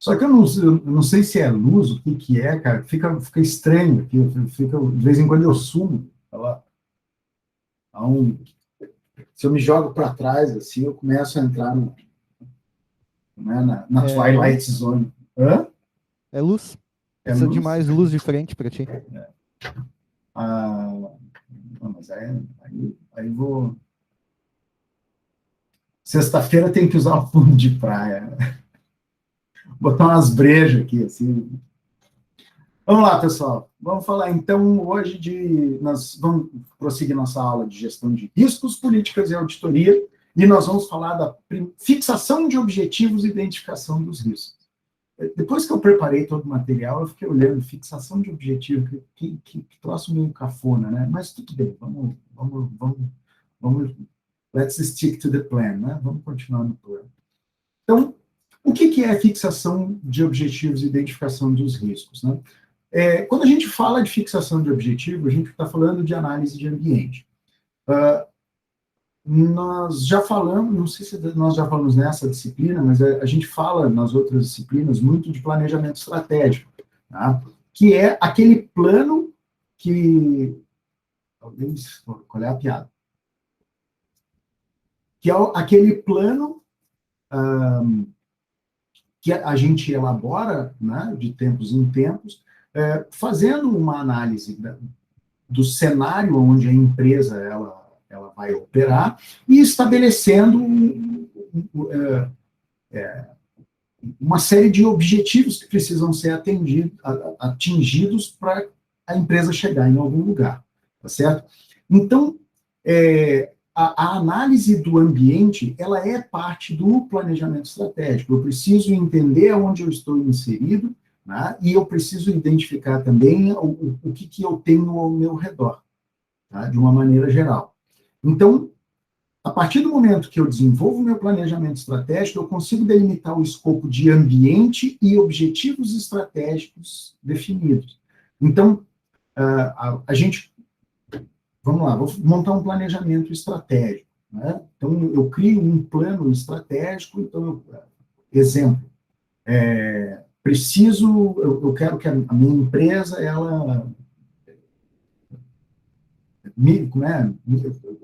Só que eu não sei se é luz, o que é, cara. Fica estranho aqui. De vez em quando eu sumo. Ela, se eu me jogo para trás, assim, eu começo a entrar né, na É Twilight luz? Zone. Hã? É luz? É Precisa de luz? mais luz de frente para ti. Ah, não, mas aí vou. Sexta-feira tem que usar o fundo de praia. Botar umas brejas aqui, assim. Vamos lá, pessoal. Vamos falar então hoje de. Nós vamos prosseguir nossa aula de gestão de riscos, políticas e auditoria, e nós vamos falar da fixação de objetivos e identificação dos riscos. Depois que eu preparei todo o material, eu fiquei olhando fixação de objetivo, que troço meio cafona, né? Mas tudo bem, vamos, let's stick to the plan, né? Vamos continuar no plano. Então, o que é fixação de objetivos e identificação dos riscos, né? Quando a gente fala de fixação de objetivo, a gente está falando de análise de ambiente. Nós já falamos, não sei se nós já falamos nessa disciplina, mas a gente fala nas outras disciplinas muito de planejamento estratégico, tá? Que é aquele plano que... Qual é a piada? Que é aquele plano que a gente elabora, né, de tempos em tempos, fazendo uma análise do cenário onde a empresa ela vai operar e estabelecendo uma série de objetivos que precisam ser atingidos para a empresa chegar em algum lugar, tá certo? Então, a análise do ambiente, ela é parte do planejamento estratégico. Eu preciso entender onde eu estou inserido, né? E eu preciso identificar também o que eu tenho ao meu redor, tá? De uma maneira geral. Então, a partir do momento que eu desenvolvo meu planejamento estratégico, eu consigo delimitar o escopo de ambiente e objetivos estratégicos definidos. Então, a gente... Vamos lá, vou montar um planejamento estratégico, né? Então, eu crio um plano estratégico. Então, exemplo, eu quero que a minha empresa, ela...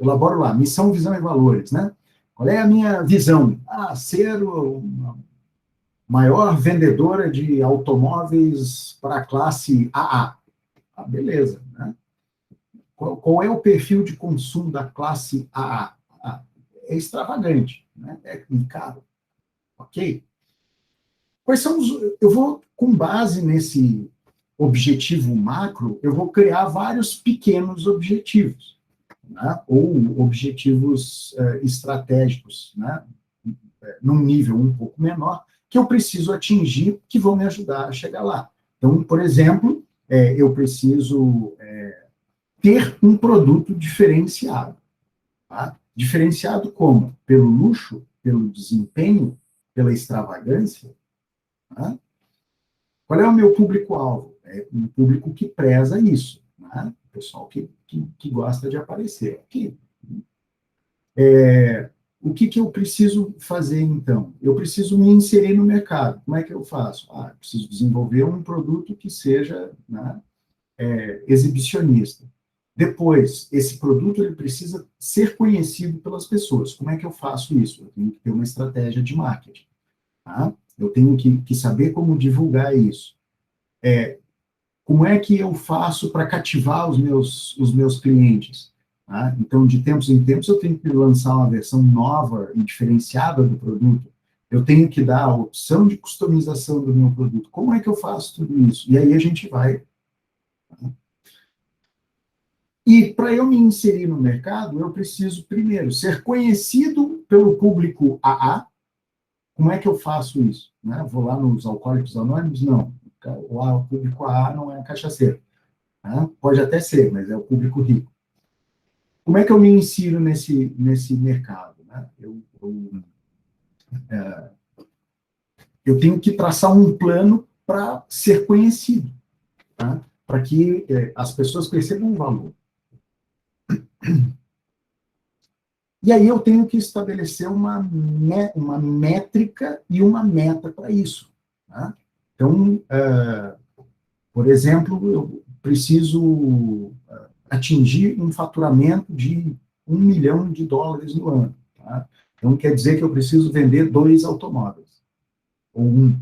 elaboro lá, missão, visão e valores, né? Qual é a minha visão? Ser uma maior vendedora de automóveis para a classe AA. Beleza, né? Qual é o perfil de consumo da classe AA? É extravagante, né? É caro, ok? Quais são os... Eu vou, com base nesse objetivo macro, eu vou criar vários pequenos objetivos, né? Ou objetivos estratégicos, né? Num nível um pouco menor, que eu preciso atingir, que vão me ajudar a chegar lá. Então, por exemplo, eu preciso ter um produto diferenciado. Tá? Diferenciado como? Pelo luxo, pelo desempenho, pela extravagância. Tá? Qual é o meu público-alvo? É um público que preza isso. Né? O pessoal que gosta de aparecer. Aqui. O que eu preciso fazer, então? Eu preciso me inserir no mercado. Como é que eu faço? Eu preciso desenvolver um produto que seja, né, exibicionista. Depois, esse produto ele precisa ser conhecido pelas pessoas. Como é que eu faço isso? Eu tenho que ter uma estratégia de marketing. Tá? Eu tenho que saber como divulgar isso. Como é que eu faço para cativar os meus clientes? Tá? Então, de tempos em tempos, eu tenho que lançar uma versão nova e diferenciada do produto. Eu tenho que dar a opção de customização do meu produto. Como é que eu faço tudo isso? E aí a gente vai... E para eu me inserir no mercado, eu preciso, primeiro, ser conhecido pelo público AA. Como é que eu faço isso? Né? Vou lá nos Alcoólicos Anônimos? Não. O público AA não é cachaceiro. Né? Pode até ser, mas é o público rico. Como é que eu me insiro nesse mercado? Né? Eu tenho que traçar um plano para ser conhecido, tá? Para que as pessoas percebam o valor. E aí eu tenho que estabelecer uma métrica e uma meta para isso. Né? Então, por exemplo, eu preciso atingir um faturamento de US$ 1 milhão no ano. Tá? Então, quer dizer que eu preciso vender 2 automóveis, ou um.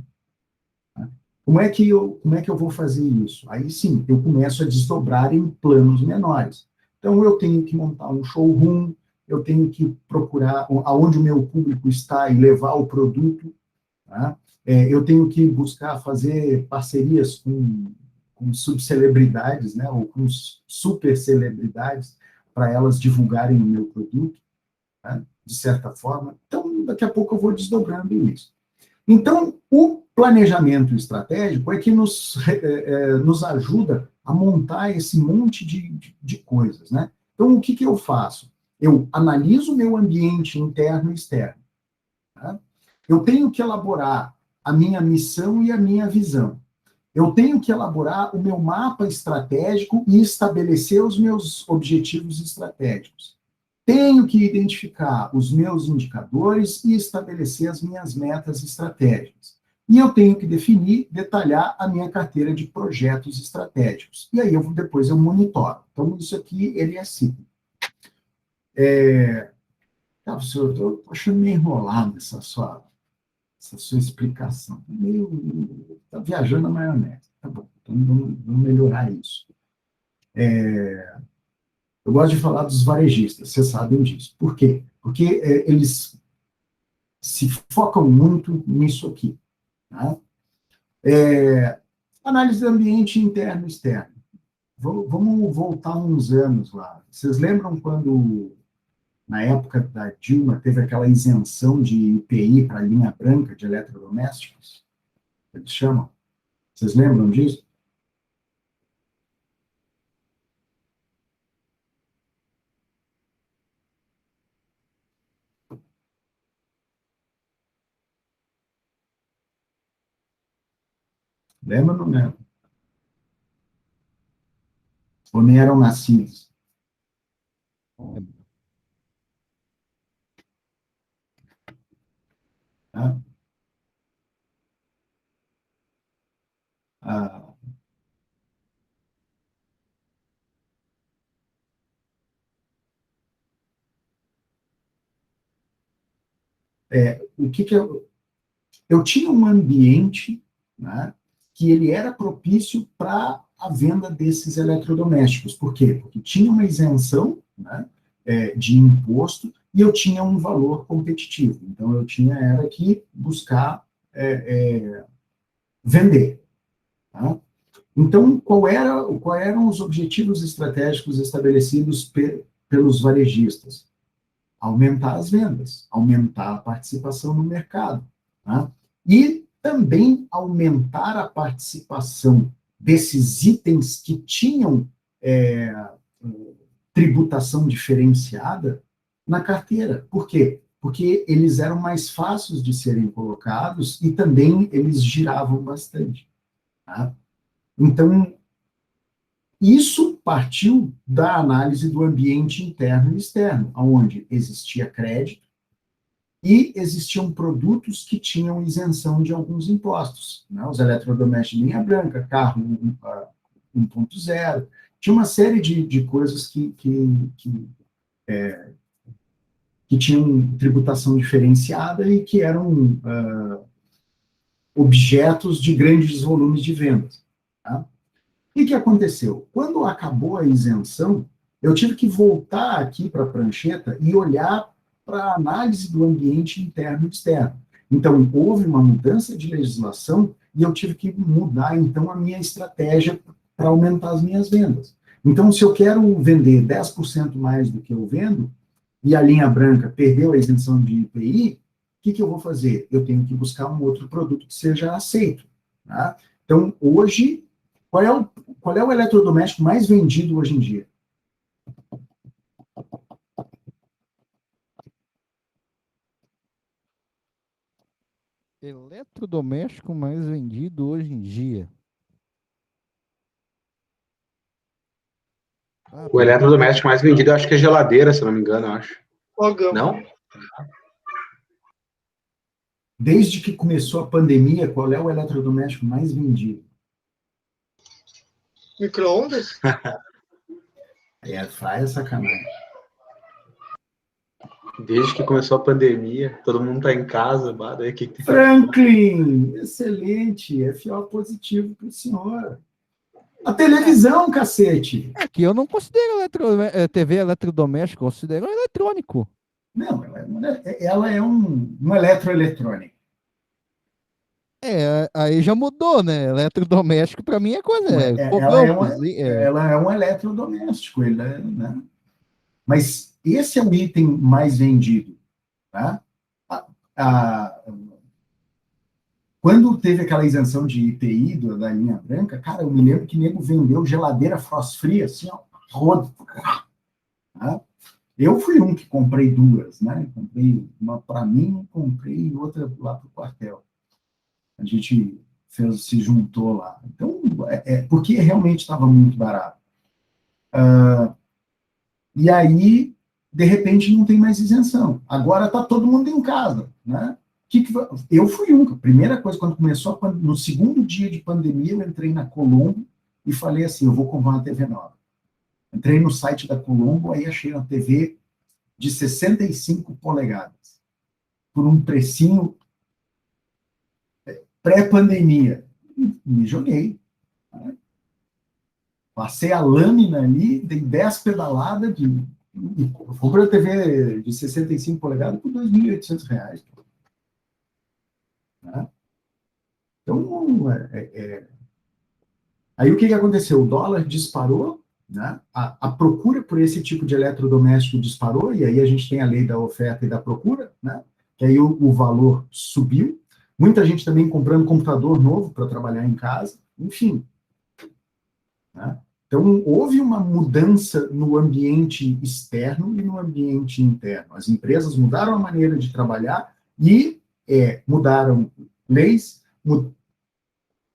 Tá? Como é que eu vou fazer isso? Aí sim, eu começo a desdobrar em planos menores. Então, eu tenho que montar um showroom, eu tenho que procurar aonde o meu público está e levar o produto. Tá? Eu tenho que buscar fazer parcerias com subcelebridades, né, ou com super celebridades, para elas divulgarem o meu produto, tá? De certa forma. Então, daqui a pouco eu vou desdobrando isso. Então, o planejamento estratégico é que nos ajuda a montar esse monte de coisas, né? Então, o que eu faço? Eu analiso o meu ambiente interno e externo. Tá? Eu tenho que elaborar a minha missão e a minha visão. Eu tenho que elaborar o meu mapa estratégico e estabelecer os meus objetivos estratégicos. Tenho que identificar os meus indicadores e estabelecer as minhas metas estratégicas. E eu tenho que definir, detalhar a minha carteira de projetos estratégicos. E aí depois eu monitoro. Então, isso aqui, ele é cíclico. Professor, eu estou achando meio enrolado essa sua explicação. Está viajando na maionese. Tá bom, então vamos melhorar isso. Eu gosto de falar dos varejistas, vocês sabem disso. Por quê? Porque eles se focam muito nisso aqui. Tá? Análise do ambiente interno e externo. Vamos voltar uns anos lá. Vocês lembram quando, na época da Dilma, teve aquela isenção de IPI para a linha branca de eletrodomésticos? Eles chamam. Vocês lembram disso? Lembra ou não lembra? Ou nem eram nascidos? Tá? Ah, o que eu tinha um ambiente, né, que ele era propício para a venda desses eletrodomésticos. Por quê? Porque tinha uma isenção, né, de imposto e eu tinha um valor competitivo. Então, era que buscar vender. Tá? Então, qual eram os objetivos estratégicos estabelecidos pelos varejistas? Aumentar as vendas, aumentar a participação no mercado. Tá? E também aumentar a participação desses itens que tinham tributação diferenciada na carteira. Por quê? Porque eles eram mais fáceis de serem colocados e também eles giravam bastante. Tá? Então, isso partiu da análise do ambiente interno e externo, onde existia crédito e existiam produtos que tinham isenção de alguns impostos. Né? Os eletrodomésticos de linha branca, carro 1.0, tinha uma série de coisas que tinham tributação diferenciada e que eram objetos de grandes volumes de vendas. Tá? O que aconteceu? Quando acabou a isenção, eu tive que voltar aqui para a prancheta e olhar para a análise do ambiente interno e externo. Então, houve uma mudança de legislação e eu tive que mudar, então, a minha estratégia para aumentar as minhas vendas. Então, se eu quero vender 10% mais do que eu vendo, e a linha branca perdeu a isenção de IPI, o que eu vou fazer? Eu tenho que buscar um outro produto que seja aceito. Tá? Então, hoje, qual é o eletrodoméstico mais vendido hoje em dia? Eletrodoméstico mais vendido hoje em dia. O eletrodoméstico mais vendido, eu acho que é geladeira, se não me engano, eu acho. Fogão. Não? Desde que começou a pandemia, qual é o eletrodoméstico mais vendido? Micro-ondas? Faz sacanagem. Desde que começou a pandemia, todo mundo tá em casa, daí que tem. Franklin, excelente, FO positivo para o senhor. A televisão, cacete. Aqui eu não considero TV eletrodoméstico, eu considero eletrônico. Não, ela é um eletroeletrônico. Aí já mudou, né? Eletrodoméstico para mim é coisa. Ela é um eletrodoméstico, né? Mas esse é o item mais vendido, tá? Quando teve aquela isenção de IPI da linha branca, cara, eu me lembro que nego vendeu geladeira frost free, assim, ó, rodo. Tá? Eu fui um que comprei duas, né? Comprei uma para mim, comprei outra lá para o quartel. A gente se juntou lá. Então, porque realmente estava muito barato. E aí, de repente, não tem mais isenção. Agora está todo mundo em casa, né? Eu fui um. A primeira coisa, quando começou, no segundo dia de pandemia, eu entrei na Colombo e falei assim, eu vou comprar uma TV nova. Entrei no site da Colombo, aí achei uma TV de 65 polegadas, por um precinho pré-pandemia. Me joguei. Né? Passei a lâmina ali, dei 10 pedaladas, comprei a TV de 65 polegadas por R$ 2.800. Né? Então, aí o que aconteceu? O dólar disparou, né? A procura por esse tipo de eletrodoméstico disparou, e aí a gente tem a lei da oferta e da procura, né? Que aí o valor subiu. Muita gente também comprando computador novo para trabalhar em casa, enfim. Né? Então, houve uma mudança no ambiente externo e no ambiente interno. As empresas mudaram a maneira de trabalhar e mudaram leis,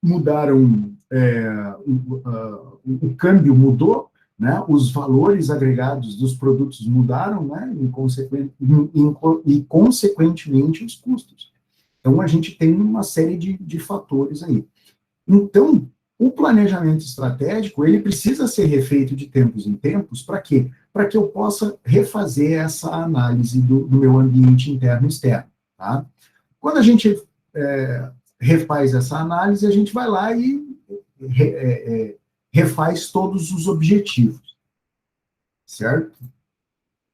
mudaram, o câmbio mudou, né? Os valores agregados dos produtos mudaram, né? E, consequentemente, os custos. Então, a gente tem uma série de fatores aí. Então, o planejamento estratégico, ele precisa ser refeito de tempos em tempos, para quê? Para que eu possa refazer essa análise do meu ambiente interno e externo. Tá? Quando a gente refaz essa análise, a gente vai lá e refaz todos os objetivos, certo?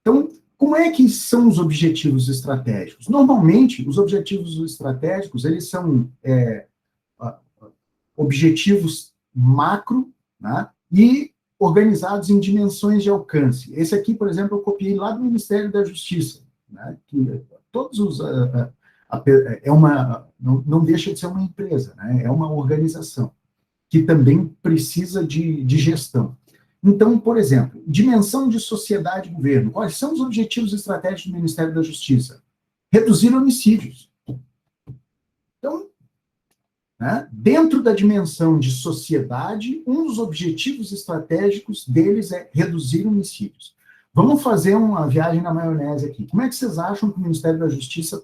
Então, como é que são os objetivos estratégicos? Normalmente, os objetivos estratégicos, eles são objetivos macro, né, e organizados em dimensões de alcance. Esse aqui, por exemplo, eu copiei lá do Ministério da Justiça, né, que todos os... não deixa de ser uma empresa, né, é uma organização que também precisa de gestão. Então, por exemplo, dimensão de sociedade e governo. Quais são os objetivos estratégicos do Ministério da Justiça? Reduzir homicídios. Então, né, dentro da dimensão de sociedade, um dos objetivos estratégicos deles é reduzir homicídios. Vamos fazer uma viagem na maionese aqui. Como é que vocês acham que o Ministério da Justiça...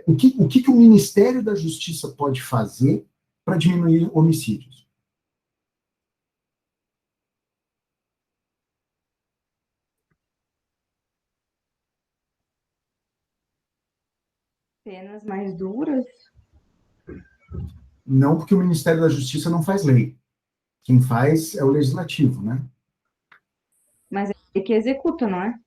O que o Ministério da Justiça pode fazer para diminuir homicídios? Penas mais duras? Não, porque o Ministério da Justiça não faz lei. Quem faz é o Legislativo, né? Mas é ele que executa, não é?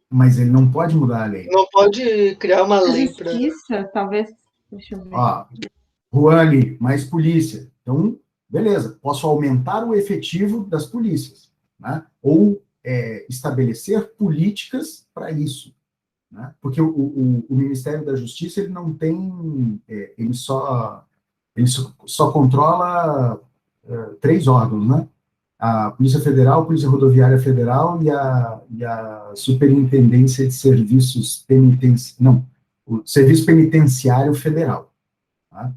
Mas ele não pode mudar a lei. Não pode criar uma lei para... Justiça, talvez... Deixa eu ver. Ruane, mais polícia. Então, beleza, posso aumentar o efetivo das polícias, né? Ou estabelecer políticas para isso. Né? Porque o Ministério da Justiça, ele não tem... ele só controla 3 órgãos, né? A Polícia Federal, a Polícia Rodoviária Federal e a Superintendência de Serviços Penitenciários... Não, o Serviço Penitenciário Federal. Tá?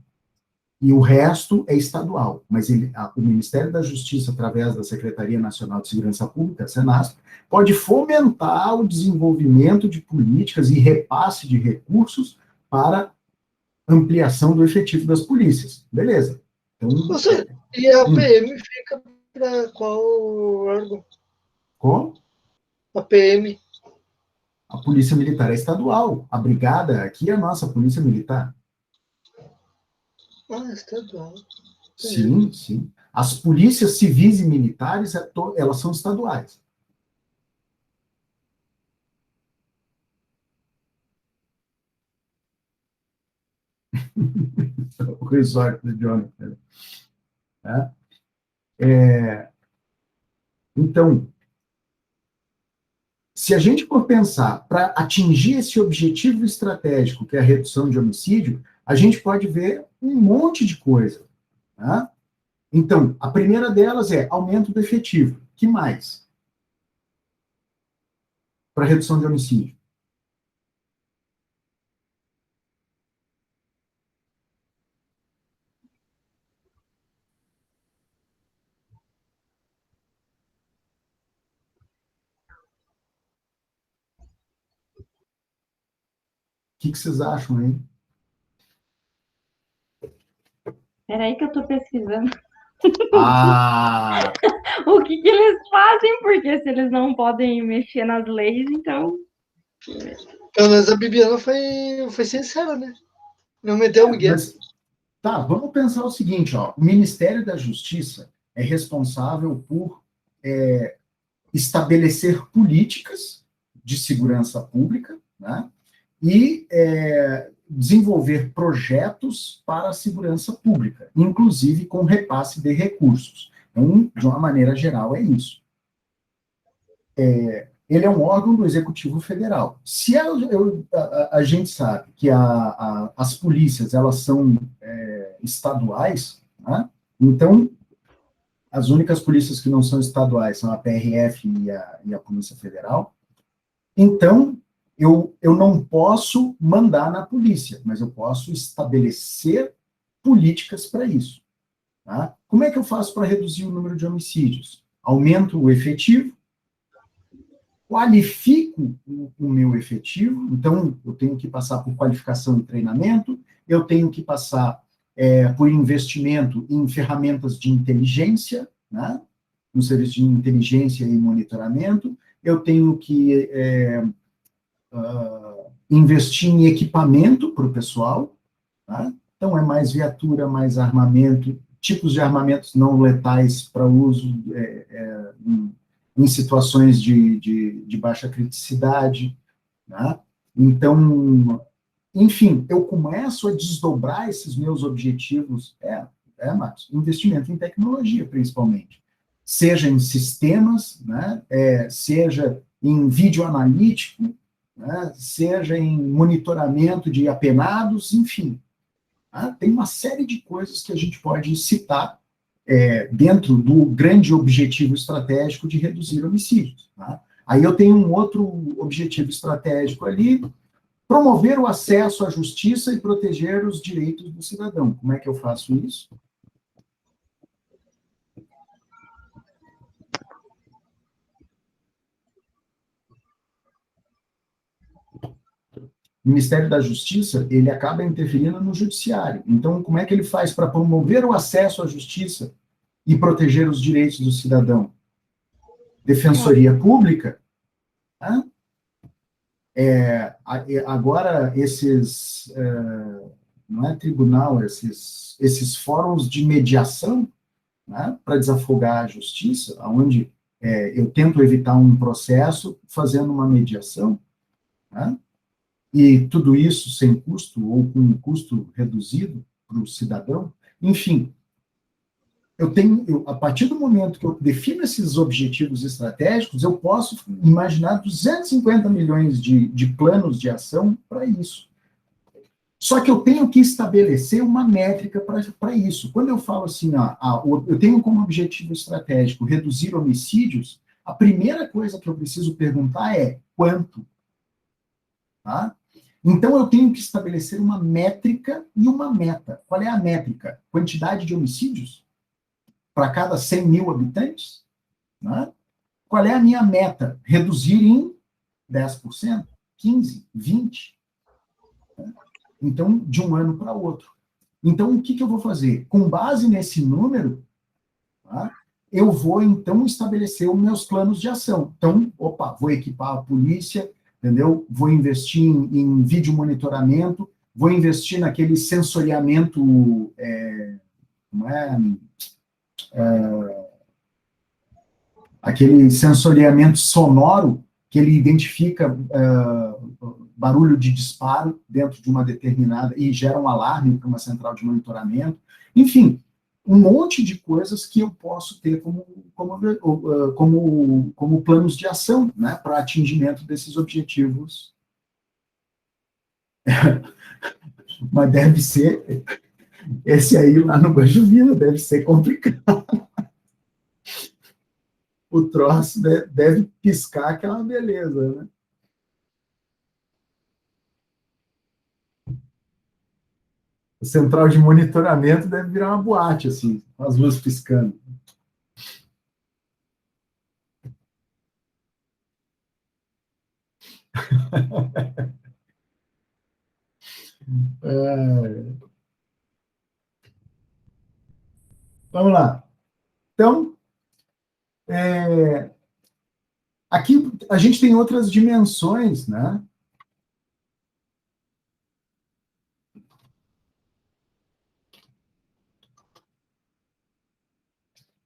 E o resto é estadual. Mas o Ministério da Justiça, através da Secretaria Nacional de Segurança Pública, Senasp, pode fomentar o desenvolvimento de políticas e repasse de recursos para ampliação do efetivo das polícias. Beleza. Então, e a PM fica para qual órgão? como? A PM. A Polícia Militar é estadual. A brigada aqui é a nossa Polícia Militar. Estadual. Sim, sim. As polícias civis e militares, elas são estaduais. O resort do Jonathan. Então, se a gente for pensar para atingir esse objetivo estratégico, que é a redução de homicídio, a gente pode ver um monte de coisa. Tá? Então, a primeira delas é aumento do efetivo. Que mais? Para redução de homicídio. O que vocês acham, hein? Peraí que eu tô pesquisando Ah! o que eles fazem, porque se eles não podem mexer nas leis, então... Pelo menos a Bibiana foi sincera, né? Não meteu o Miguel. Mas, tá, vamos pensar o seguinte, ó. O Ministério da Justiça é responsável por estabelecer políticas de segurança pública, né? E desenvolver projetos para a segurança pública, inclusive com repasse de recursos. Então, de uma maneira geral, é isso. Ele é um órgão do Executivo Federal. Se a gente sabe que as polícias, elas são estaduais, né? Então, as únicas polícias que não são estaduais são a PRF e a Polícia Federal. Então, eu não posso mandar na polícia, mas eu posso estabelecer políticas para isso. Tá? Como é que eu faço para reduzir o número de homicídios? Aumento o efetivo, qualifico o meu efetivo, então eu tenho que passar por qualificação e treinamento, eu tenho que passar por investimento em ferramentas de inteligência, né? No serviço de inteligência e monitoramento, eu tenho que investir em equipamento para o pessoal, tá? Então é mais viatura, mais armamento, tipos de armamentos não letais para uso em situações de baixa criticidade, né? Então, enfim, eu começo a desdobrar esses meus objetivos, Marcos, investimento em tecnologia, principalmente, seja em sistemas, né? Seja em vídeo analítico, né? Seja em monitoramento de apenados, enfim. Tá? Tem uma série de coisas que a gente pode citar dentro do grande objetivo estratégico de reduzir homicídios. Tá? Aí eu tenho um outro objetivo estratégico ali, promover o acesso à justiça e proteger os direitos do cidadão. Como é que eu faço isso? O Ministério da Justiça, ele acaba interferindo no judiciário. Então, como é que ele faz para promover o acesso à justiça e proteger os direitos do cidadão? Defensoria Pública, tá? Agora, não é tribunal, esses fóruns de mediação, né, para desafogar a justiça, onde eu tento evitar um processo fazendo uma mediação, né? E tudo isso sem custo ou com um custo reduzido para o cidadão. Enfim, a partir do momento que eu defino esses objetivos estratégicos, eu posso imaginar 250 milhões de planos de ação para isso. Só que eu tenho que estabelecer uma métrica para isso. Quando eu falo assim, eu tenho como objetivo estratégico reduzir homicídios, a primeira coisa que eu preciso perguntar é quanto? Tá? Então, eu tenho que estabelecer uma métrica e uma meta. Qual é a métrica? Quantidade de homicídios para cada 100 mil habitantes? Né? Qual é a minha meta? Reduzir em 10%, 15%, 20%? Né? Então, de um ano para outro. Então, o que eu vou fazer? Com base nesse número, tá, eu vou, então, estabelecer os meus planos de ação. Então, vou equipar a polícia, entendeu? Vou investir em vídeo monitoramento, vou investir naquele sensoriamento, aquele sensoriamento sonoro, que ele identifica barulho de disparo dentro de uma determinada, e gera um alarme para uma central de monitoramento. Enfim, um monte de coisas que eu posso ter como planos de ação, né, para atingimento desses objetivos. Mas deve ser, esse aí lá no Guajuvina deve ser complicado. O troço deve piscar, que é uma beleza, né? A central de monitoramento deve virar uma boate, assim, com as luzes piscando. Vamos lá. Então, aqui a gente tem outras dimensões, né?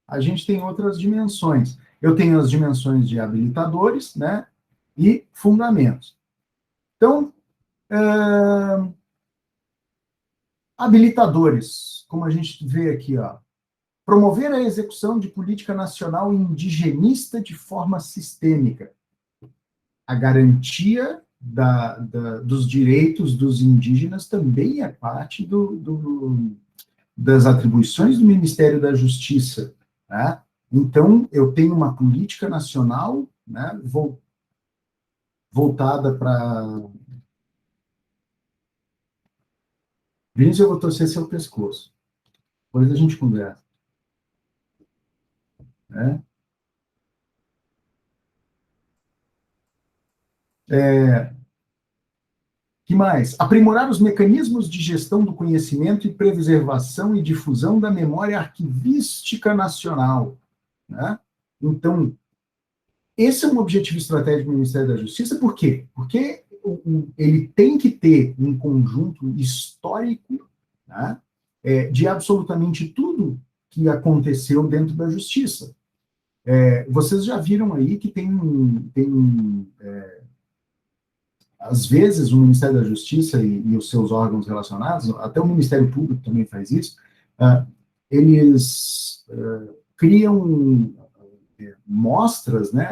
A gente tem outras dimensões. Eu tenho as dimensões de habilitadores, né? E fundamentos. Então, habilitadores, como a gente vê aqui, ó. Promover a execução de política nacional indigenista de forma sistêmica. A garantia dos direitos dos indígenas também é parte das atribuições do Ministério da Justiça. Né? Então, eu tenho uma política nacional, né, voltada para... Vinícius, eu vou torcer seu pescoço. Depois a gente conversa. Né? Que mais? Aprimorar os mecanismos de gestão do conhecimento e preservação e difusão da memória arquivística nacional. Né? Então, esse é um objetivo estratégico do Ministério da Justiça. Por quê? Porque ele tem que ter um conjunto histórico, né, de absolutamente tudo que aconteceu dentro da Justiça. Vocês já viram aí que às vezes, o Ministério da Justiça e os seus órgãos relacionados, até o Ministério Público também faz isso, eles criam mostras, né,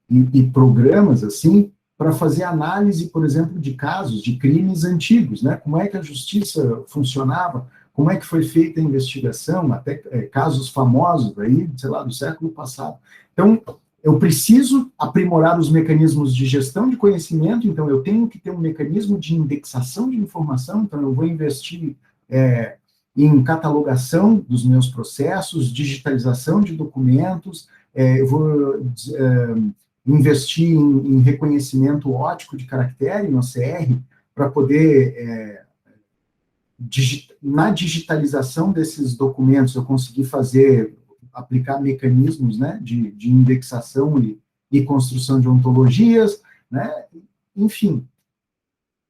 e programas, assim, para fazer análise, por exemplo, de casos, de crimes antigos, né, como é que a Justiça funcionava, como é que foi feita a investigação, até casos famosos aí, sei lá, do século passado. Então, eu preciso aprimorar os mecanismos de gestão de conhecimento, então eu tenho que ter um mecanismo de indexação de informação, então eu vou investir em catalogação dos meus processos, digitalização de documentos, eu vou investir em reconhecimento óptico de caractere, no OCR, para poder, na digitalização desses documentos, eu conseguir aplicar mecanismos, né, de indexação e construção de ontologias, né, enfim.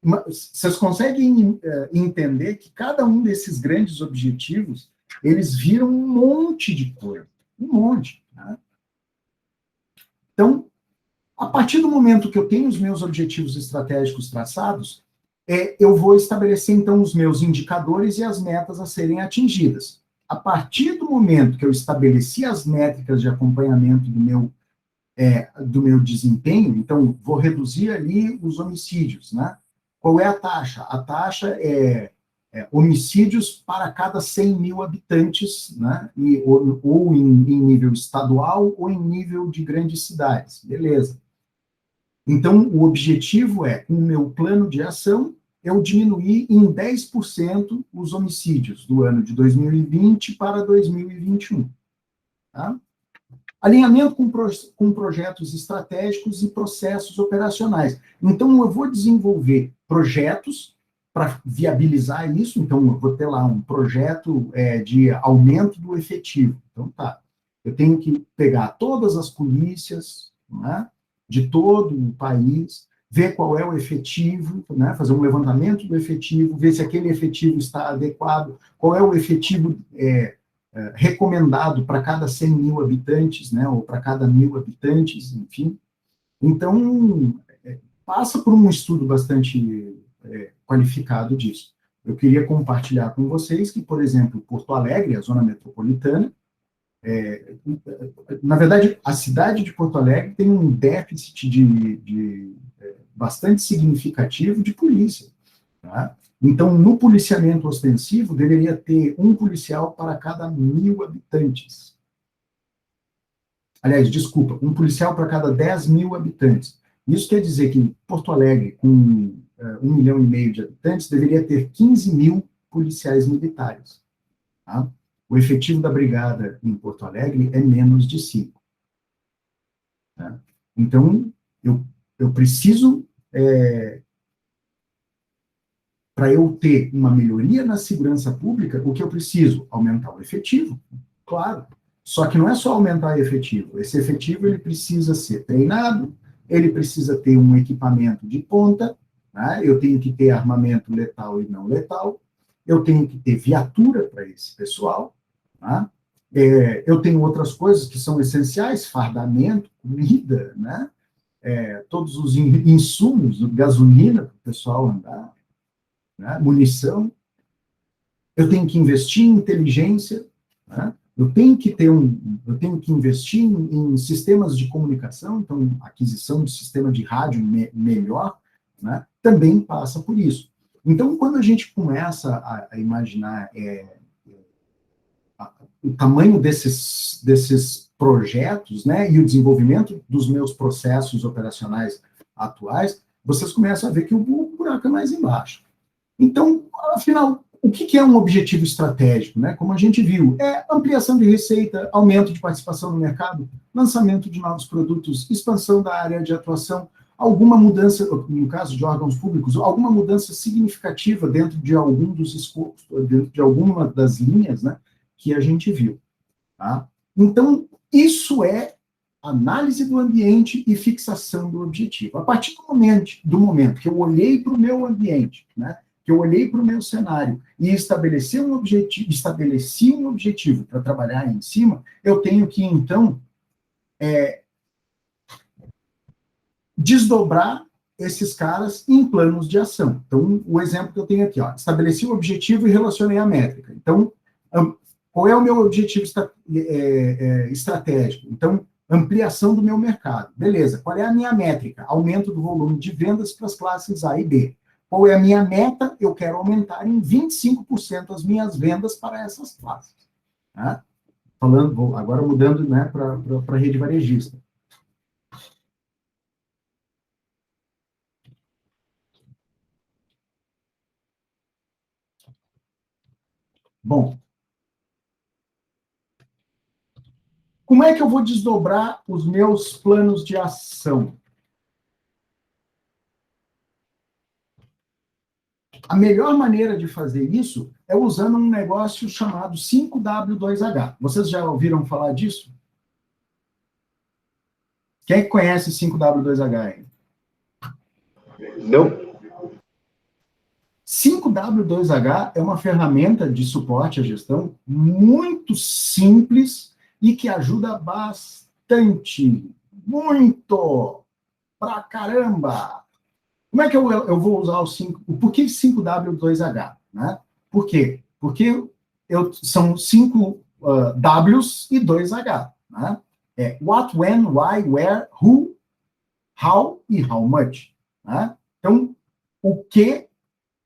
Vocês conseguem entender que cada um desses grandes objetivos, eles viram um monte de coisa, um monte. Né? Então, a partir do momento que eu tenho os meus objetivos estratégicos traçados, eu vou estabelecer, então, os meus indicadores e as metas a serem atingidas. A partir do momento que eu estabeleci as métricas de acompanhamento do meu desempenho, então, vou reduzir ali os homicídios, né? Qual é a taxa? A taxa é homicídios para cada 100 mil habitantes, né? Ou em nível estadual ou em nível de grandes cidades. Beleza. Então, o objetivo com o meu plano de ação, eu diminuir em 10% os homicídios do ano de 2020 para 2021. Tá? Alinhamento com projetos estratégicos e processos operacionais. Então, eu vou desenvolver projetos para viabilizar isso. Então, eu vou ter lá um projeto de aumento do efetivo. Então, tá. Eu tenho que pegar todas as polícias, né, de todo o país, ver qual é o efetivo, né, fazer um levantamento do efetivo, ver se aquele efetivo está adequado, qual é o efetivo recomendado para cada 100 mil habitantes, né, ou para cada 1.000 habitantes, enfim. Então, passa por um estudo bastante qualificado disso. Eu queria compartilhar com vocês que, por exemplo, Porto Alegre, a zona metropolitana, na verdade, a cidade de Porto Alegre tem um déficit bastante significativo de polícia. Tá? Então, no policiamento ostensivo, deveria ter um policial para cada 1.000 habitantes. Aliás, desculpa, um policial para cada 10.000 habitantes. Isso quer dizer que em Porto Alegre, com 1,5 milhão de habitantes, deveria ter 15.000 policiais militares. Tá? O efetivo da brigada em Porto Alegre é menos de 5. Tá? Então, eu preciso, para eu ter uma melhoria na segurança pública, o que eu preciso? Aumentar o efetivo, claro. Só que não é só aumentar o efetivo. Esse efetivo ele precisa ser treinado, ele precisa ter um equipamento de ponta, né? Eu tenho que ter armamento letal e não letal, eu tenho que ter viatura para esse pessoal, tá? Eu tenho outras coisas que são essenciais, fardamento, comida, né? Todos os insumos, gasolina para o pessoal andar, né? Munição. Eu tenho que investir em inteligência, né? Eu tenho que investir em sistemas de comunicação, então aquisição de sistema de rádio melhor, né? Também passa por isso. Então, quando a gente começa a imaginar o tamanho desses projetos, né, e o desenvolvimento dos meus processos operacionais atuais, vocês começam a ver que o buraco é mais embaixo. Então, afinal, o que é um objetivo estratégico, né? Como a gente viu, é ampliação de receita, aumento de participação no mercado, lançamento de novos produtos, expansão da área de atuação, alguma mudança, no caso de órgãos públicos, alguma mudança significativa dentro de algum dos escopos, dentro de alguma das linhas, né, que a gente viu. Tá? Então, isso é análise do ambiente e fixação do objetivo. A partir do momento que eu olhei para o meu ambiente, né, que eu olhei para o meu cenário e estabeleci um objetivo para trabalhar em cima, eu tenho que, então, desdobrar esses caras em planos de ação. Então, o exemplo que eu tenho aqui, ó, estabeleci o objetivo e relacionei a métrica. Então, qual é o meu objetivo estratégico? Então, ampliação do meu mercado. Beleza, qual é a minha métrica? Aumento do volume de vendas para as classes A e B. Qual é a minha meta? Eu quero aumentar em 25% as minhas vendas para essas classes. Tá? Agora mudando, né, para a rede varejista. Bom, como é que eu vou desdobrar os meus planos de ação? A melhor maneira de fazer isso é usando um negócio chamado 5W2H. Vocês já ouviram falar disso? Quem é que conhece 5W2H aí? Não. 5W2H é uma ferramenta de suporte à gestão muito simples e que ajuda bastante, muito, pra caramba. Como é que eu vou usar o 5? Por que 5W2H? Né? Por quê? Porque são 5 Ws e 2H. Né? What, when, why, where, who, how e how much. Né? Então, o que,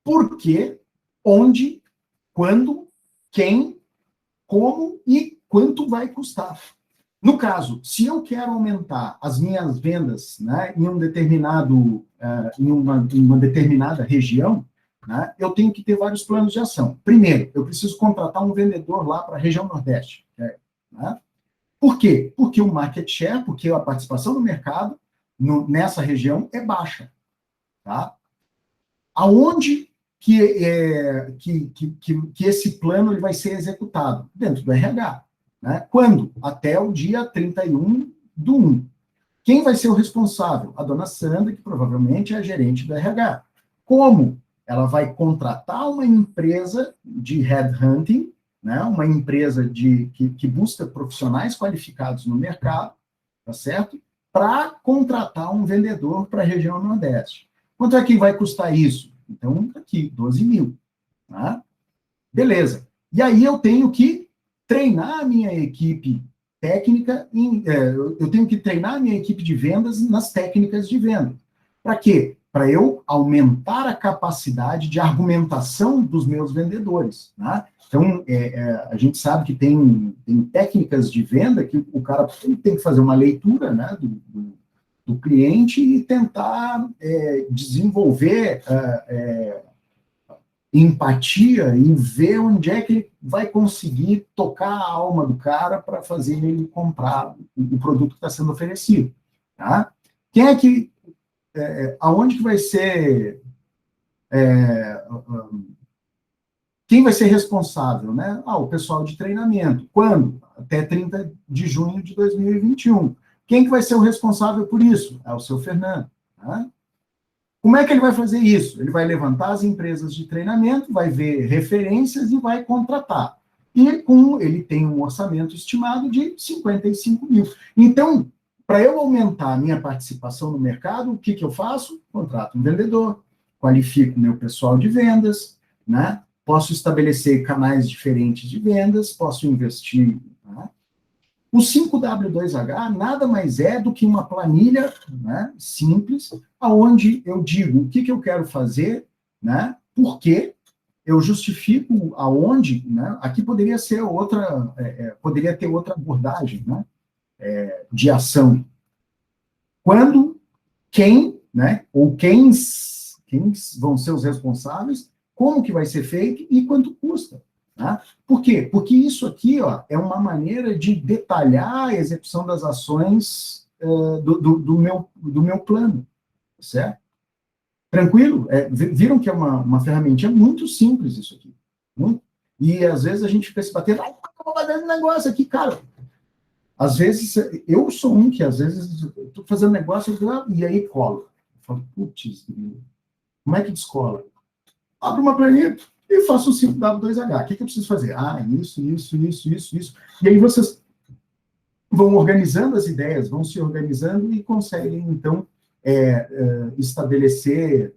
por quê, onde, quando, quem, como e quanto vai custar. No caso, se eu quero aumentar as minhas vendas, né, em uma determinada região, né, eu tenho que ter vários planos de ação. Primeiro, eu preciso contratar um vendedor lá para a região Nordeste. Né? Por quê? Porque o market share, porque a participação do mercado nessa região é baixa. Tá? Aonde que esse plano ele vai ser executado? Dentro do RH. Né? Quando? Até o dia 31/1. Quem vai ser o responsável? A dona Sandra, que provavelmente é a gerente do RH. Como? Ela vai contratar uma empresa de headhunting, né? Uma empresa que busca profissionais qualificados no mercado, tá certo? Para contratar um vendedor para a região Nordeste. Quanto é que vai custar isso? Então, aqui, 12 mil. Tá? Beleza. E aí eu tenho que treinar a minha equipe técnica, eu tenho que treinar a minha equipe de vendas nas técnicas de venda. Para quê? Para eu aumentar a capacidade de argumentação dos meus vendedores. Né? Então, a gente sabe que tem técnicas de venda que o cara tem que fazer uma leitura, né, do cliente e tentar desenvolver empatia e ver onde é que ele vai conseguir tocar a alma do cara para fazer ele comprar o produto que está sendo oferecido. Tá? Quem é que... aonde que vai ser... quem vai ser responsável? Né? O pessoal de treinamento. Quando? Até 30 de junho de 2021. Quem que vai ser o responsável por isso? É o seu Fernando. Tá? Como é que ele vai fazer isso? Ele vai levantar as empresas de treinamento, vai ver referências e vai contratar. E ele tem um orçamento estimado de 55 mil. Então, para eu aumentar a minha participação no mercado, o que eu faço? Contrato um vendedor, qualifico meu pessoal de vendas, né? Posso estabelecer canais diferentes de vendas, posso investir. Né? O 5W2H nada mais é do que uma planilha, né, simples, onde eu digo o que eu quero fazer, né, por quê, eu justifico aonde, né, aqui poderia ser poderia ter outra abordagem, né, de ação. Quando, quem, né, ou quem vão ser os responsáveis, como que vai ser feito e quanto custa. Tá? Por quê? Porque isso aqui é uma maneira de detalhar a execução das ações do meu plano, certo? Tranquilo? Viram que é uma ferramentinha muito simples isso aqui. Muito. E às vezes a gente fica se batendo, eu vou fazer um negócio aqui, cara. Às vezes, eu sou um que às vezes estou fazendo negócio e aí colo. Eu falo, putz, como é que descola? Abro uma planilha e faço o 5W2H. O que eu preciso fazer? Isso. E aí vocês vão organizando as ideias, vão se organizando e conseguem, então, estabelecer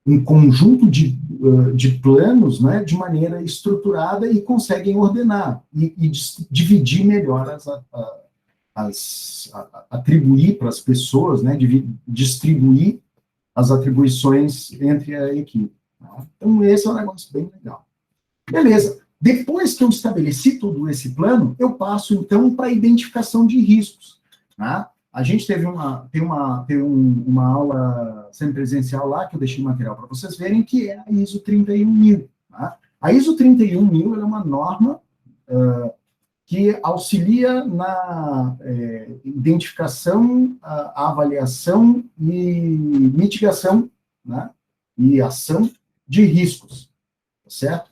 um conjunto de planos, né, de maneira estruturada e conseguem ordenar e dividir melhor atribuir para as pessoas, né, distribuir as atribuições entre a equipe. Tá? Então, esse é um negócio bem legal. Beleza. Depois que eu estabeleci todo esse plano, eu passo, então, para a identificação de riscos. Tá? A gente teve uma aula semipresencial lá, que eu deixei material para vocês verem, que é a ISO 31000. Tá? A ISO 31000 é uma norma que auxilia na identificação, avaliação e mitigação, né, e ação de riscos, certo?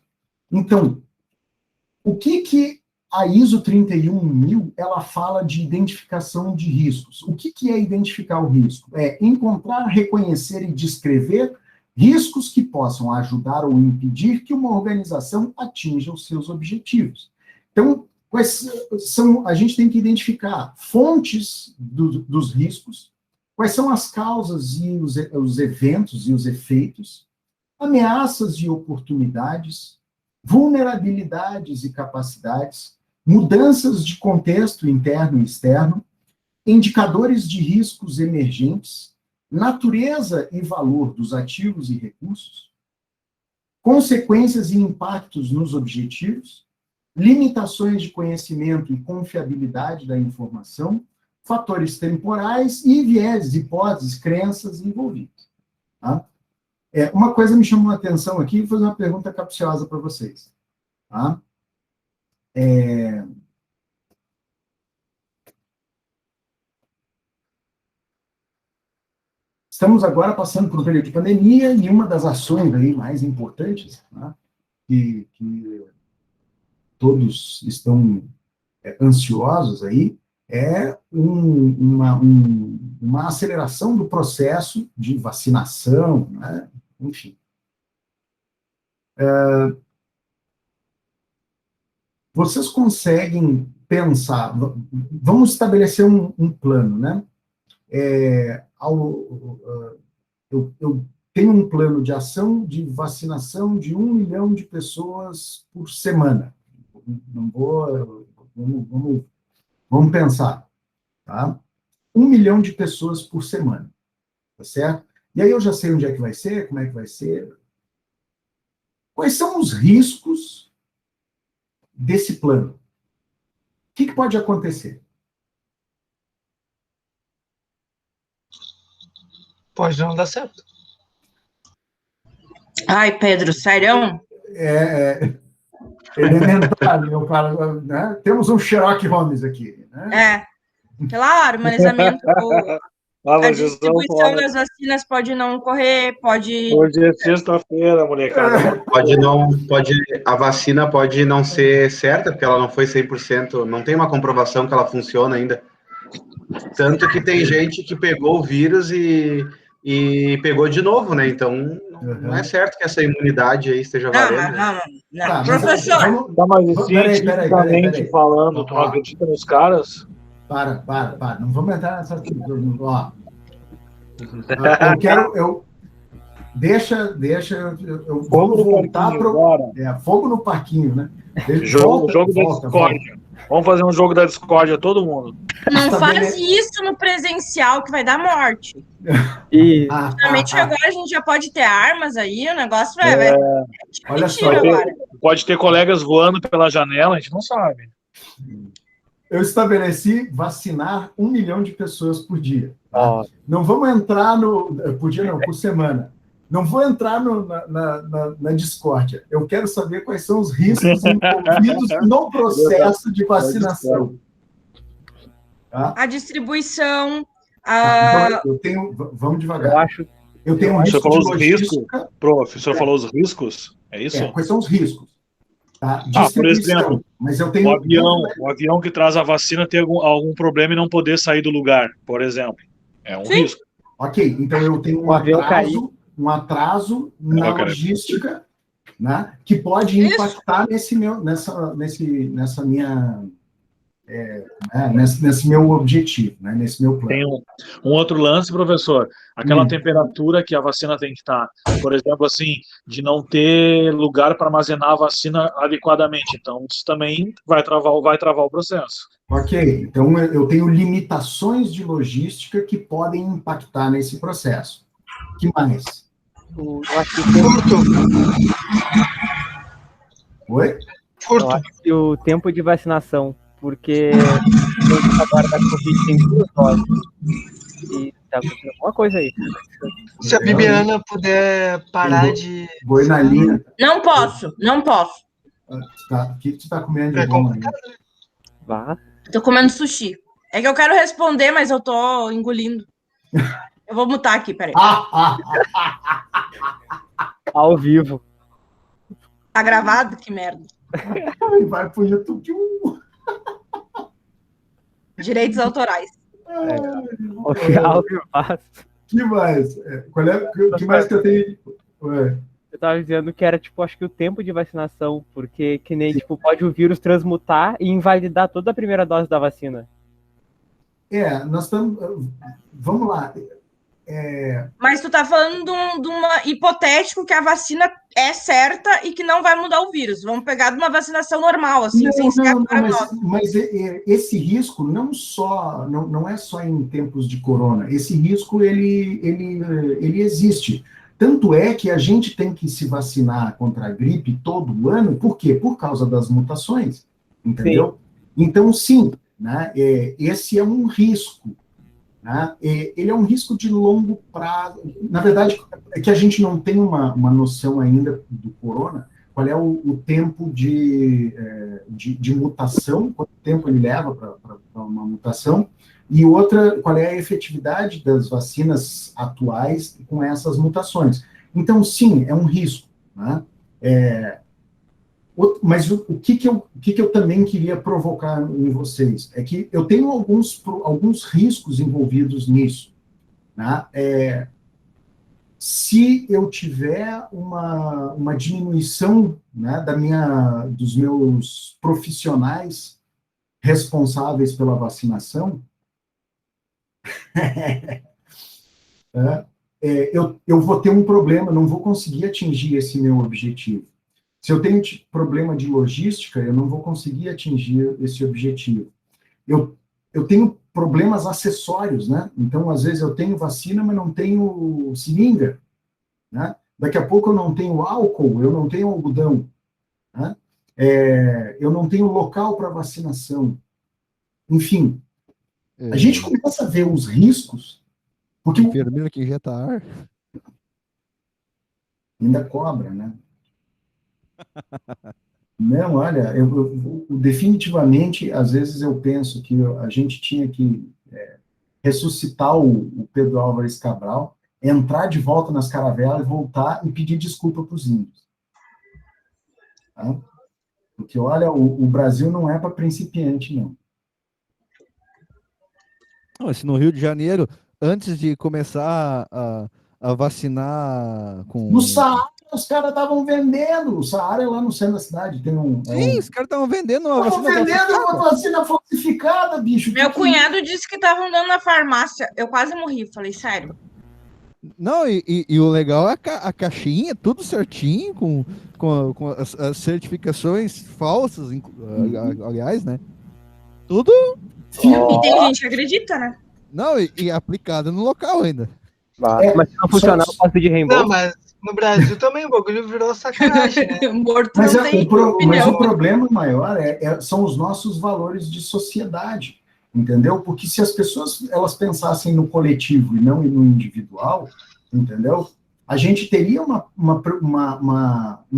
Então, o que a ISO 31000 ela fala de identificação de riscos? O que é identificar o risco? É encontrar, reconhecer e descrever riscos que possam ajudar ou impedir que uma organização atinja os seus objetivos. Então, a gente tem que identificar fontes dos riscos, quais são as causas e os eventos e os efeitos, ameaças e oportunidades, vulnerabilidades e capacidades, mudanças de contexto interno e externo, indicadores de riscos emergentes, natureza e valor dos ativos e recursos, consequências e impactos nos objetivos, limitações de conhecimento e confiabilidade da informação, fatores temporais e vieses, hipóteses, crenças envolvidas. Tá? Uma coisa me chamou a atenção aqui, vou fazer uma pergunta capciosa para vocês. Tá? Estamos agora passando por um período de pandemia e uma das ações aí mais importantes, né, que todos estão ansiosos aí, é uma aceleração do processo de vacinação, né, enfim. Vocês conseguem pensar, vamos estabelecer um plano, né? Eu tenho um plano de ação de vacinação de 1 milhão de pessoas por semana. Não vou, vamos pensar, tá? 1 milhão de pessoas por semana, tá certo? E aí eu já sei onde é que vai ser, como é que vai ser. Quais são os riscos desse plano? O que pode acontecer? Pode não dar certo. Ai, Pedro, sério? Elementar, meu cara, né? Temos um Sherlock Holmes aqui, né? Claro, humanizamento, a distribuição fora. das vacinas pode não ocorrer, pode... Hoje é sexta-feira, molecada. A vacina pode não ser certa, porque ela não foi 100%, não tem uma comprovação que ela funciona ainda. Tanto que tem gente que pegou o vírus e pegou de novo, né? Então, não é certo que essa imunidade aí esteja valendo. Não. Tá, Professor! Mas cientificamente falando, tu não Ó. acredita nos caras? Para. Não vamos entrar nessa... Ó. Deixa, eu Fogo vou no voltar parquinho, pro... bora. Fogo no parquinho, né? Jogo da discórdia. Vamos fazer um jogo da discórdia, todo mundo. Não faz isso no presencial, que vai dar morte. Realmente agora a gente já pode ter armas aí, o negócio vai... Olha só, agora. Pode ter colegas voando pela janela, a gente não sabe. Eu estabeleci vacinar 1 milhão de pessoas por dia. Tá? Não vamos entrar por dia não, por semana. Não vou entrar na discórdia. Eu quero saber quais são os riscos envolvidos no processo de vacinação. Tá? A distribuição... Então, eu tenho... Vamos devagar. Eu tenho um risco de logística. Prof, o senhor falou os riscos? É isso? Quais são os riscos? Tá? Por exemplo, mas eu tenho... o avião que traz a vacina ter algum problema e não poder sair do lugar, por exemplo. É um risco. Ok, então eu tenho um atraso na logística, né, que pode impactar nesse meu objetivo, né, nesse meu plano. Tem um outro lance, professor, aquela temperatura que a vacina tem que estar, por exemplo, assim, de não ter lugar para armazenar a vacina adequadamente, então isso também vai travar o processo. Ok, então eu tenho limitações de logística que podem impactar nesse processo. O que mais? Eu acho que Oi? Eu acho que o tempo de vacinação, porque agora da Covid tem 2 doses. E tá acontecendo alguma coisa aí. Se a Bibiana puder parar de... Boi na linha. Não posso. O que tu tá comendo de bom aí? Tô comendo sushi. É que eu quero responder, mas eu tô engolindo. Eu vou mutar aqui, peraí. Ao vivo. Tá gravado? Que merda. Vai pro YouTube. Direitos autorais. Ao vivo. Que mais? O que mais que eu tenho? Ué. Eu tava dizendo que era, tipo, acho que o tempo de vacinação, porque que nem, tipo, pode o vírus transmutar e invalidar toda a primeira dose da vacina. Nós estamos... Vamos lá. Mas tu tá falando de uma hipotético que a vacina é certa e que não vai mudar o vírus. Vamos pegar de uma vacinação normal, assim, sem ser mas esse risco não é só em tempos de corona. Esse risco, ele existe. Tanto é que a gente tem que se vacinar contra a gripe todo ano. Por quê? Por causa das mutações. Entendeu? Sim. Então, sim, né, esse é um risco. Né? Ele é um risco de longo prazo. Na verdade, é que a gente não tem uma noção ainda do corona, qual é o tempo de mutação, quanto tempo ele leva para uma mutação, e outra, qual é a efetividade das vacinas atuais com essas mutações. Então, sim, é um risco, né? Mas o que eu também queria provocar em vocês é que eu tenho alguns riscos envolvidos nisso, né? Se eu tiver uma diminuição, né, dos meus profissionais responsáveis pela vacinação, eu vou ter um problema, não vou conseguir atingir esse meu objetivo. Se eu tenho problema de logística, eu não vou conseguir atingir esse objetivo. Eu tenho problemas acessórios, né? Então, às vezes, eu tenho vacina, mas não tenho seringa, né? Daqui a pouco eu não tenho álcool, eu não tenho algodão, né? Eu não tenho local para vacinação. Enfim, a gente começa a ver os riscos, porque o enfermeiro que injeta ar ainda cobra, né? Não, olha, definitivamente, às vezes eu penso que a gente tinha que ressuscitar o Pedro Álvares Cabral, entrar de volta nas caravelas e voltar e pedir desculpa para os índios. Tá? Porque, olha, o Brasil não é para principiante, não. Se no Rio de Janeiro, antes de começar a vacinar com... No Saara, os caras estavam vendendo. O Saara é lá no centro da cidade. Sim, os caras estavam vendendo uma vacina falsificada, bicho. Meu cunhado disse que estavam dando na farmácia. Eu quase morri, falei, sério. Não, e o legal é a caixinha, tudo certinho, com as certificações falsas, aliás, né? Tudo... E tem gente que acredita, né? Não, e aplicado no local ainda. Mas se não funcionar, eu posso pedir reembolso. Não, mas no Brasil também o bagulho virou sacanagem, né? Mas o problema maior são os nossos valores de sociedade, entendeu? Porque se as pessoas elas pensassem no coletivo e não no individual, entendeu? A gente teria um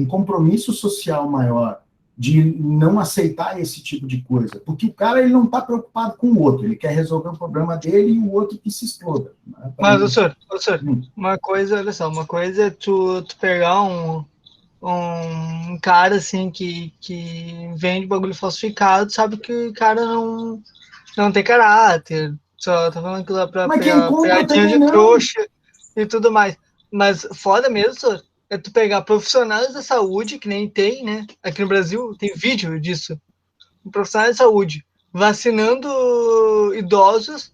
compromisso social maior de não aceitar esse tipo de coisa, porque o cara ele não está preocupado com o outro, ele quer resolver o problema dele e o outro que se exploda. Né? Mas, senhor, uma coisa, olha só, uma coisa é tu pegar um cara assim que vende bagulho falsificado, sabe que o cara não tem caráter, só tá falando aquilo lá pra pegadinha de trouxa e tudo mais. Mas foda mesmo, senhor, é tu pegar profissionais da saúde, que nem tem, né? Aqui no Brasil tem vídeo disso. Profissionais de saúde vacinando idosos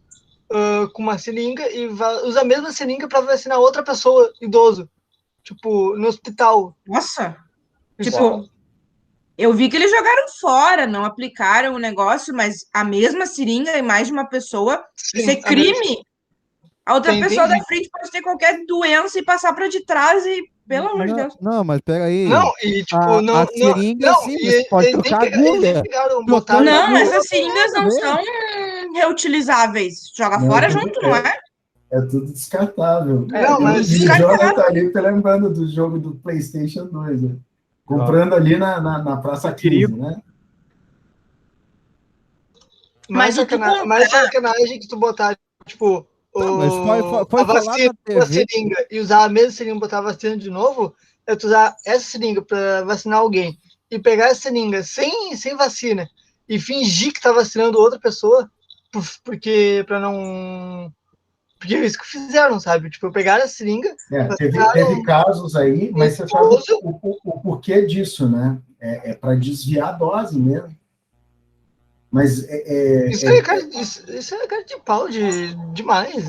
com uma seringa e usa a mesma seringa para vacinar outra pessoa, idoso. Tipo, no hospital. Nossa! Tipo, eu vi que eles jogaram fora, não aplicaram o negócio, mas a mesma seringa e mais de uma pessoa, isso é crime. A outra pessoa da frente pode ter qualquer doença e passar para de trás e, pelo amor de Deus. Não, mas pega aí. Não, e tipo, a seringa, sim, você pode trocar agulha. Não, essas seringas não são reutilizáveis. Joga fora junto, não é? É tudo descartável. Não, mas o Jonathan tá ali lembrando do jogo do PlayStation 2, né? Comprando ali na Praça 15, né? Mais sacanagem que tu botar, tipo, foi a vacina com a seringa e usar a mesma seringa e botar a vacina de novo, é tu usar essa seringa para vacinar alguém e pegar essa seringa sem vacina e fingir que tá vacinando outra pessoa, porque é isso que fizeram, sabe? Tipo, pegaram a seringa... teve casos aí, mas você sabe o porquê disso, né? É para desviar a dose mesmo. Mas isso é cara de pau demais.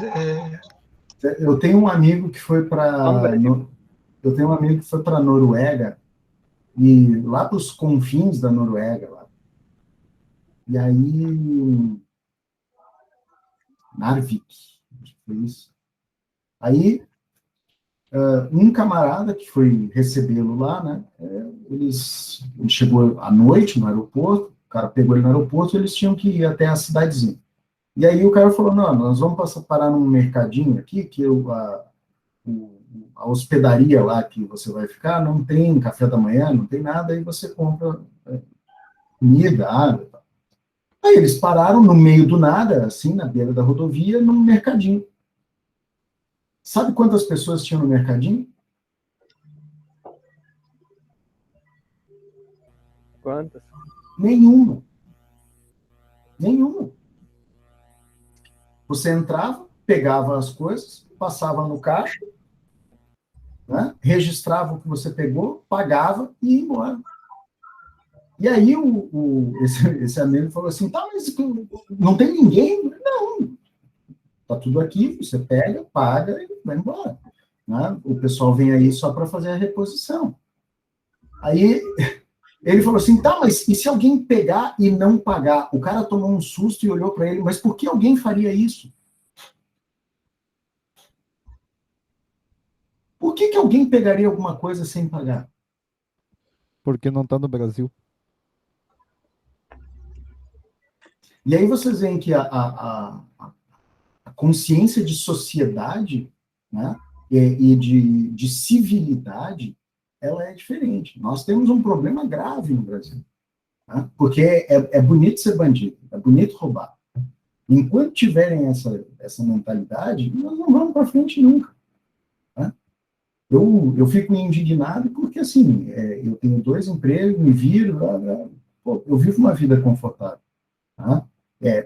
Eu tenho um amigo que foi para Noruega, e lá para os confins da Noruega, lá. E aí Narvik, acho que foi isso. Aí um camarada que foi recebê-lo lá, né? Ele chegou à noite no aeroporto. O cara pegou ele no aeroporto e eles tinham que ir até a cidadezinha. E aí o cara falou, não, nós vamos parar num mercadinho aqui, que a a hospedaria lá que você vai ficar não tem café da manhã, não tem nada, aí você compra comida, água. Tal. Aí eles pararam no meio do nada, assim, na beira da rodovia, num mercadinho. Sabe quantas pessoas tinham no mercadinho? Quantas? Nenhuma. Nenhuma. Você entrava, pegava as coisas, passava no caixa, né, registrava o que você pegou, pagava e ia embora. E aí esse amigo falou assim, tá, mas não tem ninguém? Não. Tá tudo aqui, você pega, paga e vai embora. Né? O pessoal vem aí só para fazer a reposição. Aí ele falou assim, tá, mas e se alguém pegar e não pagar? O cara tomou um susto e olhou para ele, mas por que alguém faria isso? Por que alguém pegaria alguma coisa sem pagar? Porque não está no Brasil. E aí vocês veem que a consciência de sociedade, né, e de civilidade, ela é diferente. Nós temos um problema grave no Brasil. Né, porque é bonito ser bandido, é bonito roubar. Enquanto tiverem essa mentalidade, nós não vamos para frente nunca. Né? Eu fico indignado porque, assim, eu tenho 2 empregos, me viro, eu vivo uma vida confortável. Tá?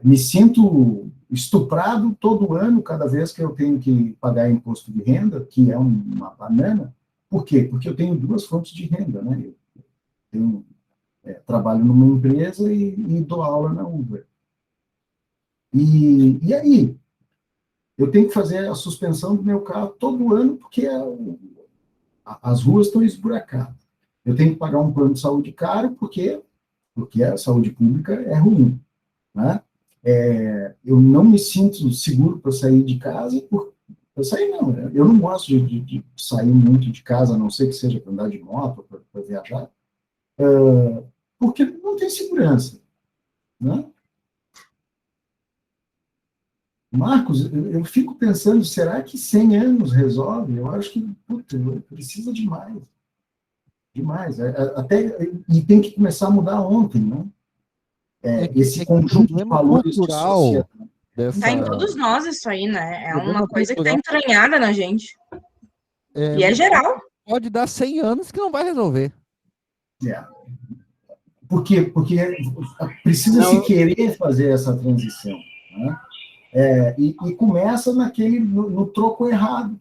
Me sinto estuprado todo ano, cada vez que eu tenho que pagar imposto de renda, que é uma banana. Por quê? Porque eu tenho 2 fontes de renda. Né? Eu trabalho numa empresa e dou aula na Uber. E aí? Eu tenho que fazer a suspensão do meu carro todo ano, porque as ruas estão esburacadas. Eu tenho que pagar um plano de saúde caro, porque a saúde pública é ruim. Né? Eu não me sinto seguro para sair de casa, eu não gosto de sair muito de casa, a não ser que seja para andar de moto, para viajar, porque não tem segurança. Né? Marcos, eu fico pensando, será que 100 anos resolve? Eu acho que precisa demais. Demais. E tem que começar a mudar ontem, né? Esse conjunto de valores cultural Está em todos nós isso aí, né? É uma coisa que está entranhada na gente. E é geral. Pode dar 100 anos que não vai resolver. Porque precisa se querer fazer essa transição. Né? E começa no troco errado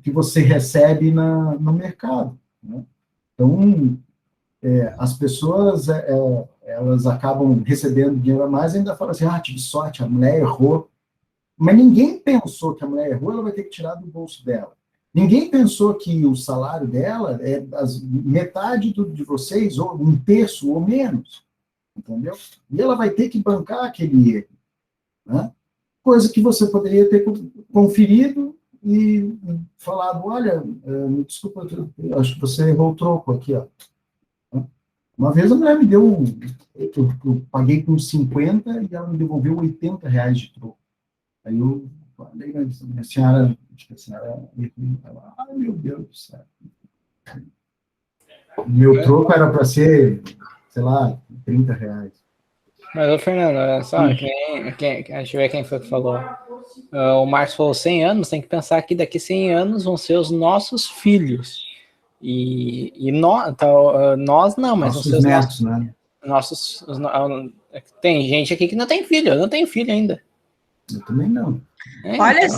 que você recebe no mercado. Né? Então, as pessoas elas acabam recebendo dinheiro a mais e ainda falam assim, tive sorte, a mulher errou. Mas ninguém pensou que a mulher errou, ela vai ter que tirar do bolso dela. Ninguém pensou que o salário dela é metade de vocês, ou 1/3 ou menos. Entendeu? E ela vai ter que bancar aquele erro. Né? Coisa que você poderia ter conferido e falado, olha, me desculpa, acho que você errou o troco aqui, ó. Uma vez a mulher me deu, eu paguei com 50 e ela me devolveu R$80 de troco. Aí eu falei, minha senhora, acho que a senhora, ai meu Deus do céu. Meu troco era para ser, sei lá, R$30. Mas, ô Fernando, olha só, deixa eu ver quem foi que falou. O Marcos falou 100 anos, tem que pensar que daqui 100 anos vão ser os nossos filhos. E nós não, mas nossos netos, né? Tem gente aqui que não tem filho, eu não tenho filho ainda. Eu também não. Olha,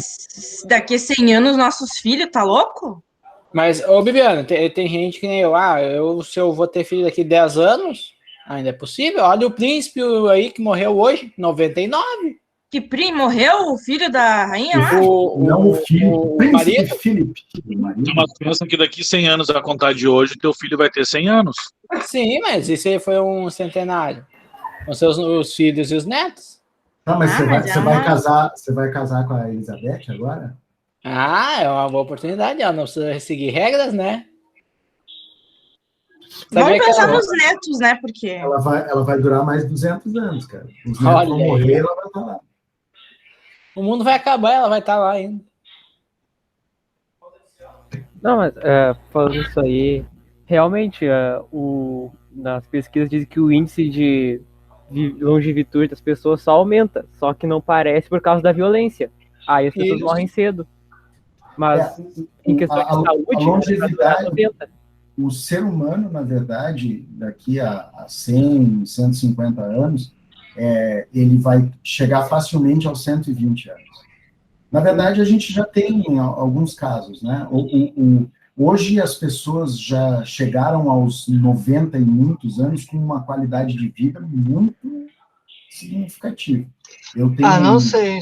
daqui 100 anos nossos filhos, tá louco? Mas, ô Bibiana, tem gente que nem se eu vou ter filho daqui 10 anos, ainda é possível. Olha o príncipe aí que morreu hoje, 99. Que morreu o filho da rainha lá? Não, o filho, o príncipe Felipe. Mas pensam que daqui 100 anos, a contar de hoje, teu filho vai ter 100 anos. Sim, mas esse aí foi um centenário. Com os filhos e os netos. Tá, mas você vai casar com a Elizabeth agora? É uma boa oportunidade. Ela não precisa seguir regras, né? Vamos pensar nos netos, né? Porque ela vai durar mais 200 anos, cara. Os netos vão morrer, ela vai estar lá. O mundo vai acabar, ela vai estar lá ainda. Não, mas falando isso aí, realmente, nas pesquisas dizem que o índice de longevidade das pessoas só aumenta, só que não parece por causa da violência. Aí as pessoas morrem cedo. Mas em questão de saúde, a longevidade, o ser humano, na verdade, daqui a 100, 150 anos, ele vai chegar facilmente aos 120 anos. Na verdade, a gente já tem alguns casos, né? Hoje as pessoas já chegaram aos 90 e muitos anos com uma qualidade de vida muito significativa. Não sei.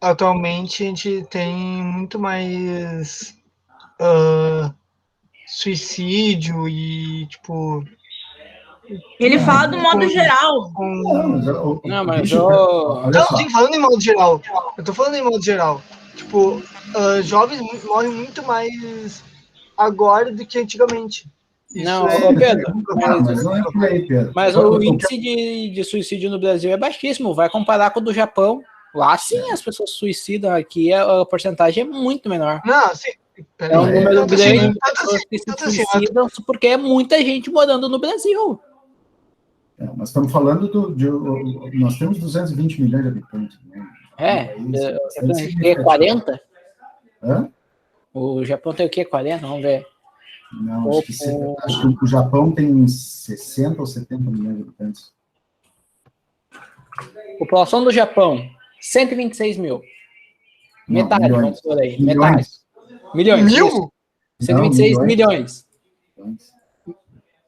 Atualmente a gente tem muito mais suicídio e, tipo... Ele fala do modo geral. Falando em modo geral. Eu tô falando em modo geral. Tipo, jovens morrem muito mais agora do que antigamente. Não, Pedro, mas o índice de suicídio no Brasil é baixíssimo. Vai comparar com o do Japão. Lá sim as pessoas suicidam, aqui a porcentagem é muito menor. Não, sim. É um número grande de pessoas que se suicidam porque é muita gente morando no Brasil. Nós estamos falando nós temos 220 milhões de habitantes. Né? É 40? Hã? O Japão tem o quê? 40? Vamos ver. Não, acho que o Japão tem 60 ou 70 milhões de habitantes. População do Japão, 126 mil. Metade, vamos por aí. Metade. Milhões. 126 milhões.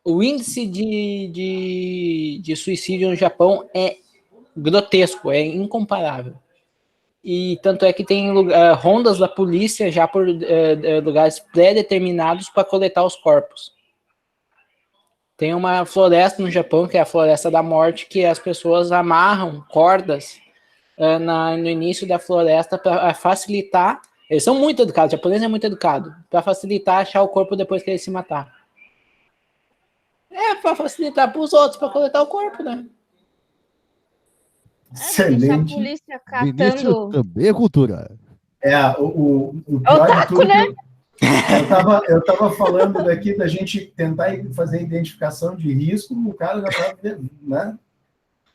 O índice de suicídio no Japão é grotesco, é incomparável. E tanto é que tem rondas da polícia já por lugares pré-determinados para coletar os corpos. Tem uma floresta no Japão, que é a Floresta da Morte, que as pessoas amarram cordas no início da floresta para facilitar. Eles são muito educados, o japonês é muito educado, para facilitar achar o corpo depois que ele se matar. Para facilitar para os outros, para coletar o corpo, né? Excelente. A polícia catando... Vinícius também é cultura. O pior de tudo, né? Eu estava falando daqui da gente tentar fazer identificação de risco, o cara já estava, né?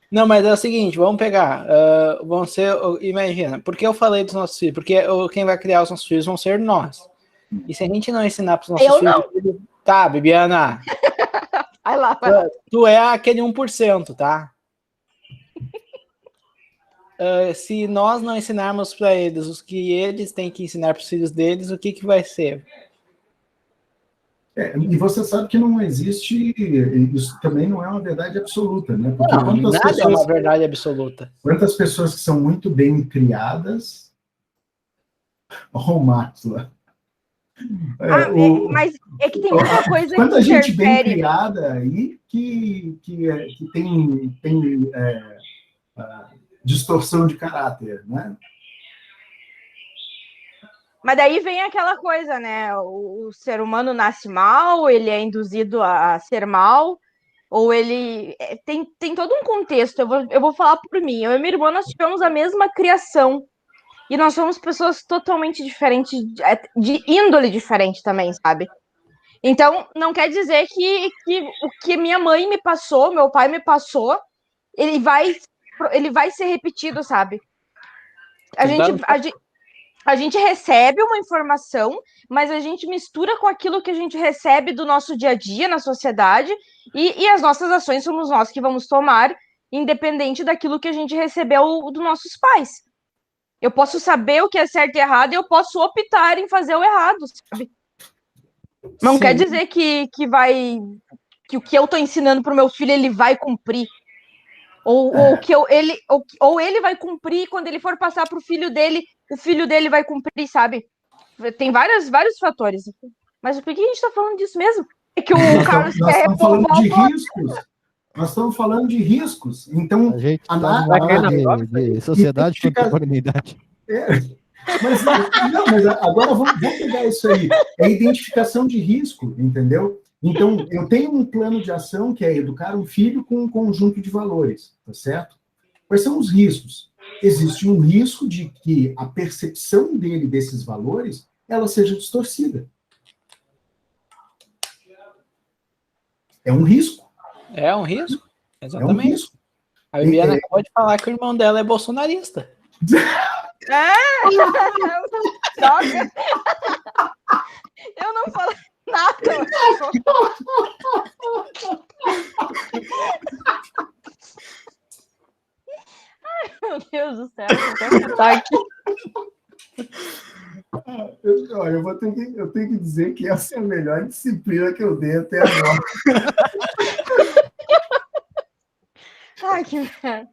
Não, mas é o seguinte, vamos pegar, imagina, por que eu falei dos nossos filhos? Porque quem vai criar os nossos filhos vão ser nós. E se a gente não ensinar para os nossos filhos... Tá, Bibiana. Vai lá. Tu é aquele 1%, tá? Se nós não ensinarmos para eles o que eles têm que ensinar para os filhos deles, o que vai ser? E você sabe que não existe, isso também não é uma verdade absoluta, né? Porque nada é uma verdade absoluta. Quantas pessoas que são muito bem criadas... Olha o Marcos lá. Mas é que tem muita coisa quanta gente bem criada aí que tem distorção de caráter, né? Mas daí vem aquela coisa, né? O ser humano nasce mal, ele é induzido a ser mal, ou ele... Tem todo um contexto. Eu vou falar por mim. Eu e minha irmã, nós tivemos a mesma criação. E nós somos pessoas totalmente diferentes, de índole diferente também, sabe? Então, não quer dizer que o que minha mãe me passou, meu pai me passou, ele vai ser repetido, sabe? A gente recebe uma informação, mas a gente mistura com aquilo que a gente recebe do nosso dia a dia na sociedade, e as nossas ações somos nós que vamos tomar, independente daquilo que a gente recebeu dos nossos pais. Eu posso saber o que é certo e errado, e eu posso optar em fazer o errado, sabe? Não quer dizer que o que eu tô ensinando pro meu filho, ele vai cumprir. Ou ele vai cumprir, quando ele for passar pro filho dele, o filho dele vai cumprir, sabe? Tem vários fatores. Mas por que a gente tá falando disso mesmo? É que o Carlos quer reprovar o riscos. Nós estamos falando de riscos. Então, a gente de sociedade contemporaneidade. Mas agora vamos pegar isso aí. É identificação de risco, entendeu? Então, eu tenho um plano de ação que é educar um filho com um conjunto de valores, tá certo? Quais são os riscos? Existe um risco de que a percepção dele desses valores, ela seja distorcida. É um risco. É um risco, exatamente. É um risco. A Bibiana acabou de falar que o irmão dela é bolsonarista. Droga! Eu não falo nada. Ai, meu Deus do céu, eu tenho que estar aqui. Eu tenho que dizer que essa é a melhor disciplina que eu dei até agora. Ai, que merda.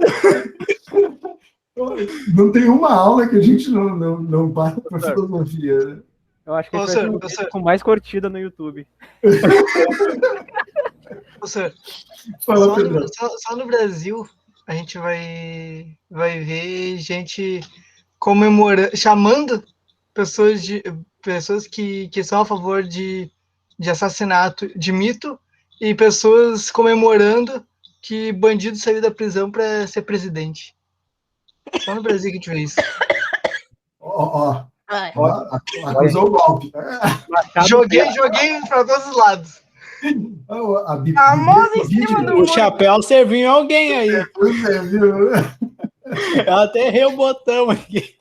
Não tem uma aula que a gente não parte para filosofia, né? Eu acho que esse vai ser o vídeo com mais curtida no YouTube. Só no Brasil a gente vai ver gente comemorando, chamando pessoas que são a favor de assassinato, de mito, e pessoas comemorando que bandido saiu da prisão para ser presidente. Só no Brasil que a gente vê isso. Acusou o golpe. Joguei para todos os lados. Famoso em cima do O chapéu serviu em alguém aí. Eu até errei o botão aqui.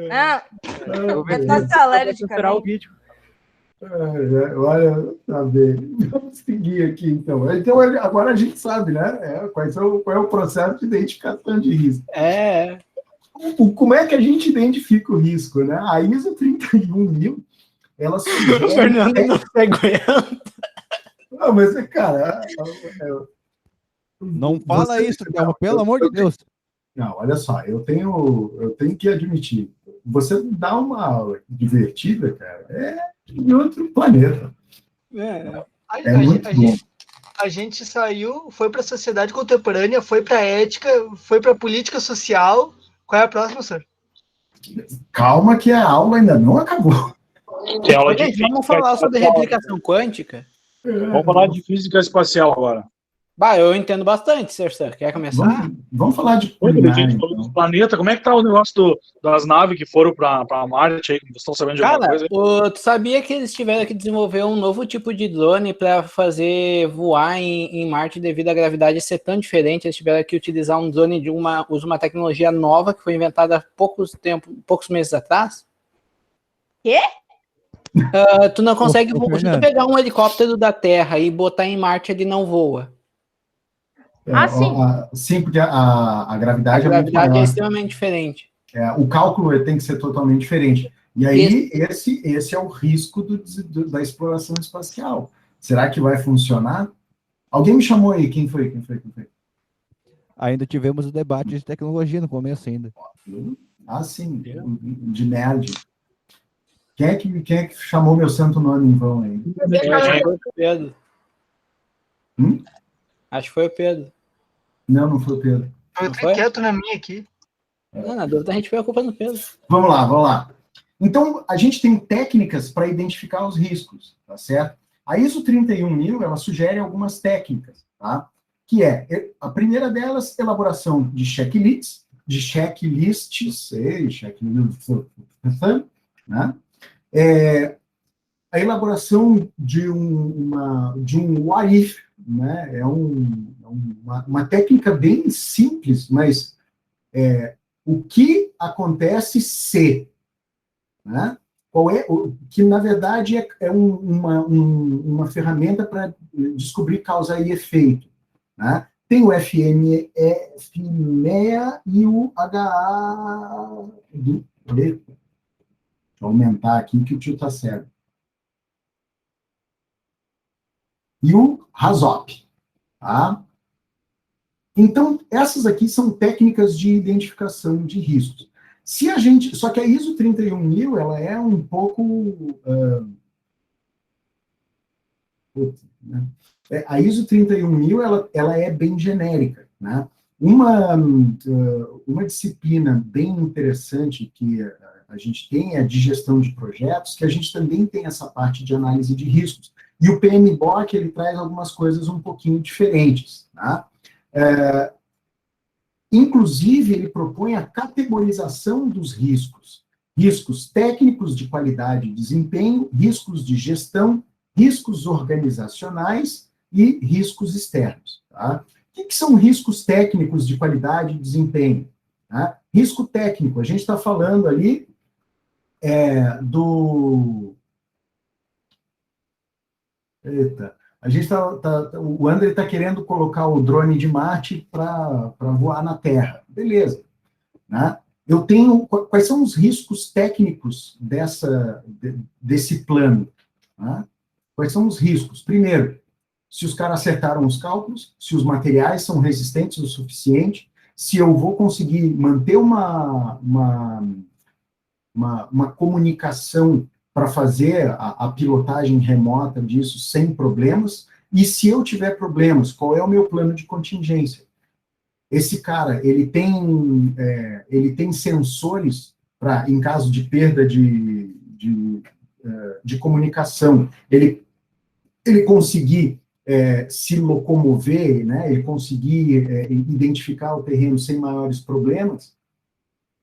Tá alérgica. O vídeo. Olha, tá bem. Vamos seguir aqui, então. Então, agora a gente sabe, né? Qual é o processo de identificação de risco. Como é que a gente identifica o risco, né? A ISO 31000, ela sugere... O Fernando não se aguenta. Não, mas, cara... Não fala isso, Thelma, pelo amor de Deus. Não, olha só, eu tenho que admitir, você dá uma aula divertida, cara, é de outro planeta. Muito bom. A gente saiu, foi para a sociedade contemporânea, foi para a ética, foi para a política social. Qual é a próxima, senhor? Calma que a aula ainda não acabou. Vamos falar sobre replicação quântica? Vamos falar de física espacial agora. Eu entendo bastante, Sr. Sam. Quer começar? Vamos falar de gente falou dos planetas. Como é que tá o negócio das naves que foram para Marte aí? Vocês estão sabendo de alguma coisa? Tu sabia que eles tiveram que desenvolver um novo tipo de drone para fazer voar em Marte devido à gravidade ser tão diferente? Eles tiveram que utilizar um drone usa uma tecnologia nova que foi inventada há poucos meses atrás. Quê? Tu não consegue se tu pegar um helicóptero da Terra e botar em Marte, ele não voa. Sim. Sim, porque a gravidade é muito maior. É extremamente diferente. O cálculo tem que ser totalmente diferente. E aí, esse é o risco da exploração espacial. Será que vai funcionar? Alguém me chamou aí. Quem foi? Ainda tivemos o debate de tecnologia no começo ainda. Sim. De nerd. Quem é que chamou meu santo nome em vão aí? Acho que foi o Pedro. Acho que foi o Pedro. Não foi o Pedro. Eu tô quieto na minha aqui. Não, na dúvida a gente põe a culpa no Pedro. Vamos lá. Então, a gente tem técnicas para identificar os riscos, tá certo? A ISO 31000, ela sugere algumas técnicas, tá? Que a primeira delas, elaboração de checklists, né? A elaboração de um what if, né? É uma técnica bem simples, mas o que acontece se, né? Que na verdade é uma ferramenta para descobrir causa e efeito, né? Tem o FMEA e o HA. Deixa eu aumentar aqui que o tio está cego. E o HAZOP, tá? Então, essas aqui são técnicas de identificação de riscos. Só que a ISO 31000, ela é um pouco... né? A ISO 31000, ela é bem genérica, né? Uma disciplina bem interessante que a gente tem é de gestão de projetos, que a gente também tem essa parte de análise de riscos. E o PMBOK, ele traz algumas coisas um pouquinho diferentes, tá? Inclusive, ele propõe a categorização dos riscos. Riscos técnicos de qualidade e desempenho, riscos de gestão, riscos organizacionais e riscos externos. Tá? O que são riscos técnicos de qualidade e desempenho? Tá? Risco técnico, a gente está falando ali Eita, o André está querendo colocar o drone de Marte para voar na Terra. Beleza. Né? Eu tenho... Quais são os riscos técnicos desse plano? Né? Quais são os riscos? Primeiro, se os caras acertaram os cálculos, se os materiais são resistentes o suficiente, se eu vou conseguir manter uma comunicação para fazer a pilotagem remota disso sem problemas, e se eu tiver problemas, qual é o meu plano de contingência? Esse cara, ele tem sensores para, em caso de perda de comunicação, ele conseguir se locomover, né? Ele conseguir identificar o terreno sem maiores problemas,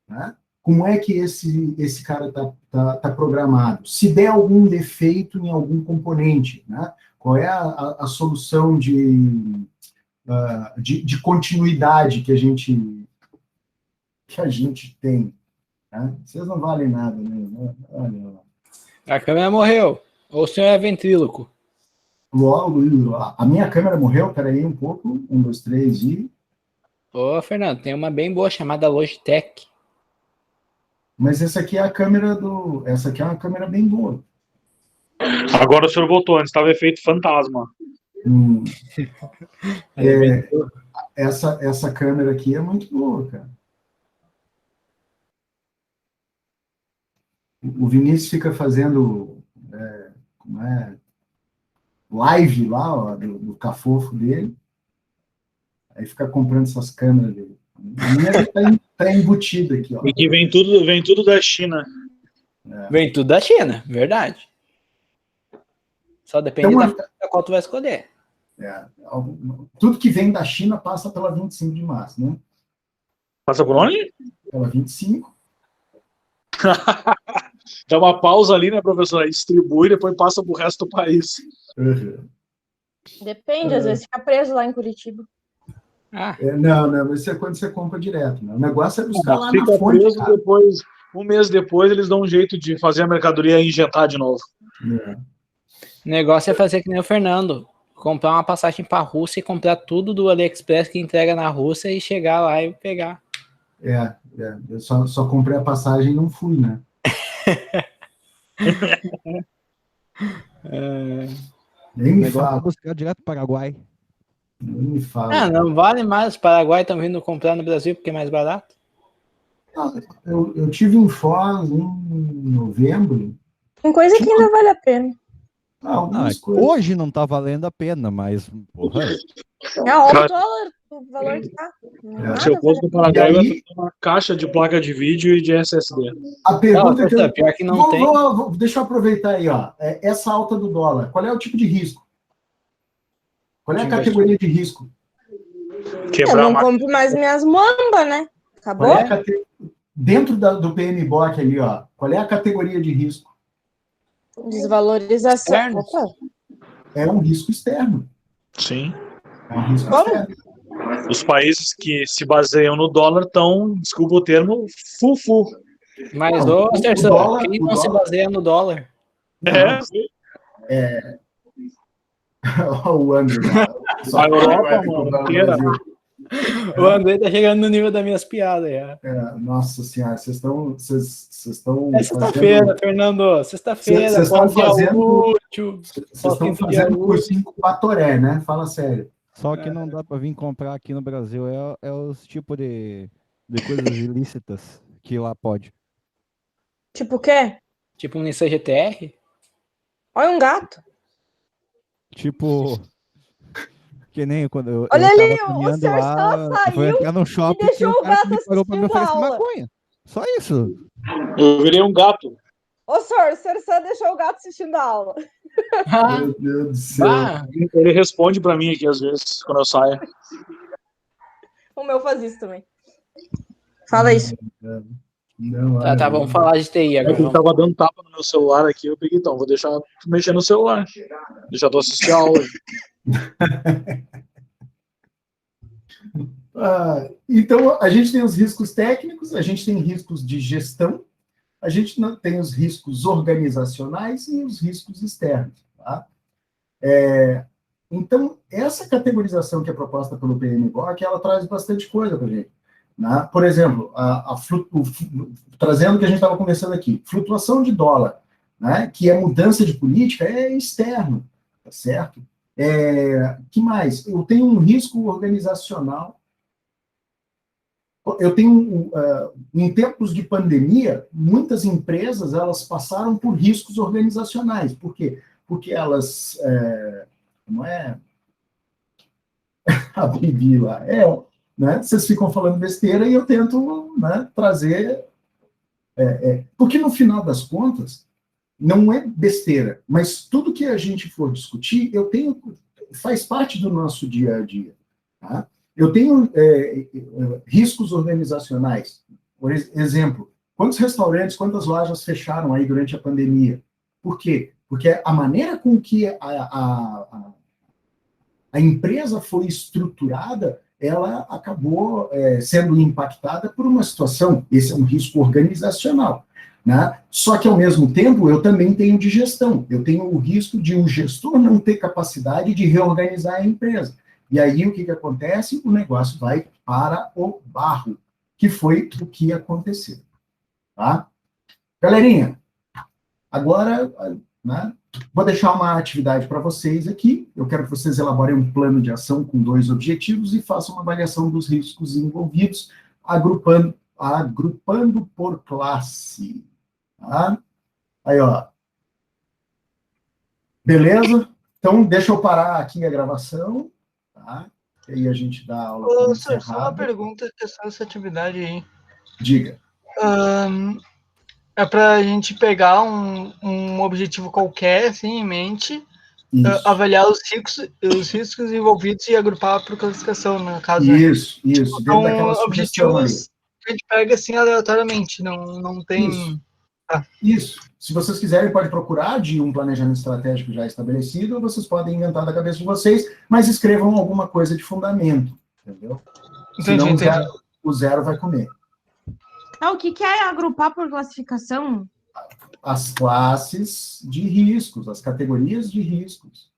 né? Como é que esse cara tá programado? Se der algum defeito em algum componente, né? Qual é a solução de continuidade que a gente tem? Né? Vocês não valem nada, né? Olha lá. A câmera morreu. Ou o senhor é ventríloco? A minha câmera morreu? Peraí um pouco. 1, 2, 3 e... Ô, Fernando, tem uma bem boa chamada Logitech. Mas essa aqui é a câmera Essa aqui é uma câmera bem boa. Agora o senhor voltou, antes estava efeito fantasma. Essa câmera aqui é muito boa, cara. O Vinícius fica fazendo live lá, ó, do cafofo dele. Aí fica comprando essas câmeras dele. A minha tá embutida aqui, ó. E que vem tudo da China. Vem tudo da China, verdade. Só depende da qual tu vai escolher. Tudo que vem da China passa pela 25 de março, né? Passa por onde? Pela 25. Dá uma pausa ali, né, professor? Aí distribui e depois passa pro resto do país. Uhum. Depende, às vezes fica preso lá em Curitiba. Não, isso é quando você compra direto. Né? O negócio é buscar lá fica na fonte. Preso, depois, um mês depois, eles dão um jeito de fazer a mercadoria e injetar de novo. O negócio é fazer que nem o Fernando. Comprar uma passagem para a Rússia e comprar tudo do AliExpress que entrega na Rússia e chegar lá e pegar. Eu só comprei a passagem e não fui, né? Nem me fala. Buscar direto para o Paraguai. Nem me fala. Não vale mais. Os Paraguai estão vindo comprar no Brasil porque é mais barato. Eu tive em Foz em novembro. Tem coisa que ainda vale a pena. Hoje não tá valendo a pena, mas... Porra. Olha o dólar, o valor que tá. Se eu fosse do Paraguai, eu ia ter uma caixa de placa de vídeo e de SSD. A pergunta pior que não tem. Deixa eu aproveitar aí, ó. Essa alta do dólar, qual é o tipo de risco? Qual é a categoria de risco? Eu não compro mais minhas mambas, né? Acabou? Dentro do PMBOK ali, ó, qual é a categoria de risco? Desvalorização. É um risco externo. Sim. É um risco externo. Os países que se baseiam no dólar estão, desculpa o termo, fufu. Mas, quem não se baseia no dólar? O André. A Europa, mano, inteira. O André tá chegando no nível das minhas piadas. Nossa senhora, vocês estão. É sexta-feira, Fernando. Sexta-feira. Vocês estão fazendo cursinho com Batoré, né? Fala sério. Só que não dá para vir comprar aqui no Brasil. É os tipos de coisas ilícitas que lá pode. Tipo o quê? Tipo um Nissan GTR? Olha um gato. Tipo... Que nem quando eu olha ali, o Sertão saiu foi entrar no shopping e deixou o gato me parou pra me oferecer aula. maconha. Só isso. Eu virei um gato. O Sertão deixou o gato assistindo a aula. Meu Deus do céu. Ele responde pra mim aqui às vezes, quando eu saio. O meu faz isso também. Fala isso. Não, Tá, vamos falar de TI agora. Eu tava dando tapa no meu celular aqui, eu peguei, então, vou deixar tu mexer no celular. Deixar tu assistir a aula. Então, a gente tem os riscos técnicos, a gente tem riscos de gestão, a gente tem os riscos organizacionais e os riscos externos. Tá? Então, essa categorização que é proposta pelo PMBOK, ela traz bastante coisa para a gente. Né? Por exemplo, trazendo o que a gente estava conversando aqui, flutuação de dólar, né? Que é mudança de política, é externo, tá certo? Que mais? Eu tenho um risco organizacional. Eu tenho, em tempos de pandemia, muitas empresas elas passaram por riscos organizacionais. Por quê? Porque elas, não é a Bibi lá, né? Vocês ficam falando besteira e eu tento, né, trazer, porque no final das contas, não é besteira, mas tudo que a gente for discutir, faz parte do nosso dia a dia, tá? Eu tenho riscos organizacionais. Por exemplo, quantos restaurantes, quantas lojas fecharam aí durante a pandemia? Por quê? Porque a maneira com que a empresa foi estruturada, ela acabou sendo impactada por uma situação. Esse é um risco organizacional. Né? Só que, ao mesmo tempo, eu também tenho de gestão. Eu tenho o risco de o gestor não ter capacidade de reorganizar a empresa. E aí, o que acontece? O negócio vai para o barro, que foi o que aconteceu. Tá? Galerinha, agora, né, vou deixar uma atividade para vocês aqui. Eu quero que vocês elaborem um plano de ação com 2 objetivos e façam uma avaliação dos riscos envolvidos, agrupando por classe. Tá? Aí, ó. Beleza? Então, deixa eu parar aqui a gravação. Tá? E aí a gente dá aula. Só uma pergunta, questão dessa atividade aí. Diga. É para a gente pegar um objetivo qualquer, assim, em mente, avaliar os riscos envolvidos e agrupar por classificação, no caso. Isso, né? Isso. São objetivos que a gente pega, assim, aleatoriamente, não tem... Isso. Isso. Se vocês quiserem, pode procurar de um planejamento estratégico já estabelecido, ou vocês podem inventar da cabeça de vocês, mas escrevam alguma coisa de fundamento, entendeu? Senão o zero vai comer. O que é agrupar por classificação? As classes de riscos, as categorias de riscos.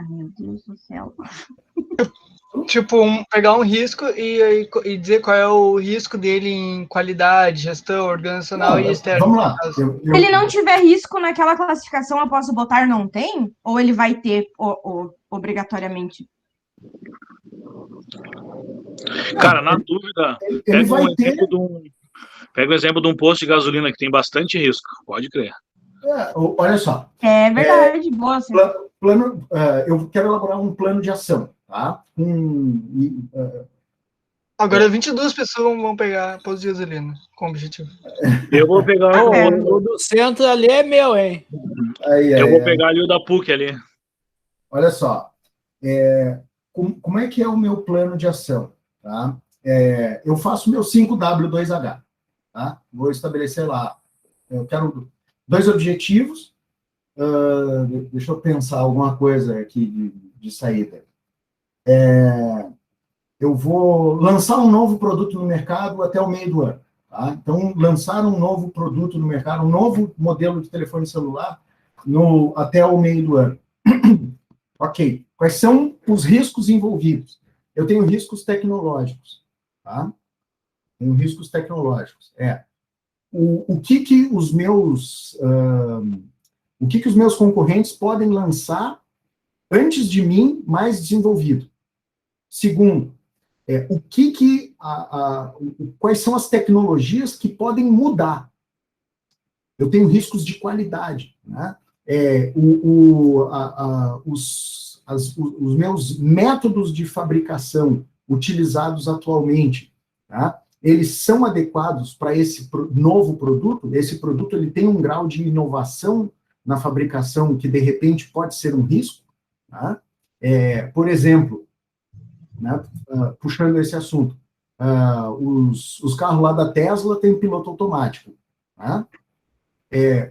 Meu Deus do céu. Tipo, pegar um risco e dizer qual é o risco dele em qualidade, gestão, organizacional e externo. Vamos lá. Se ele não tiver risco naquela classificação, eu posso botar não tem? Ou ele vai ter obrigatoriamente? Cara, na dúvida, pega o exemplo de um posto de gasolina que tem bastante risco, pode crer. Olha só. É verdade, boa. Eu quero elaborar um plano de ação, tá? Agora 22 pessoas vão pegar posto de gasolina com objetivo. Eu vou pegar o do centro ali é meu, hein? Eu vou pegar ali o da PUC ali. Olha só. Como é que é o meu plano de ação? Tá? Eu faço meu 5W2H. Tá? Vou estabelecer lá. Eu quero 2 objetivos. Deixa eu pensar alguma coisa aqui de saída. Eu vou lançar um novo produto no mercado até o meio do ano. Tá? Então, lançar um novo produto no mercado, um novo modelo de telefone celular até o meio do ano. Ok. Quais são os riscos envolvidos? Eu tenho riscos tecnológicos. Tá? Tenho riscos tecnológicos. O que os meus concorrentes podem lançar antes de mim mais desenvolvido? Segundo, quais são as tecnologias que podem mudar? Eu tenho riscos de qualidade, né? Os meus métodos de fabricação utilizados atualmente, tá? Eles são adequados para esse novo produto? Esse produto ele tem um grau de inovação na fabricação que, de repente, pode ser um risco? Tá? Por exemplo, né? Puxando esse assunto. Os carros lá da Tesla têm piloto automático. Né?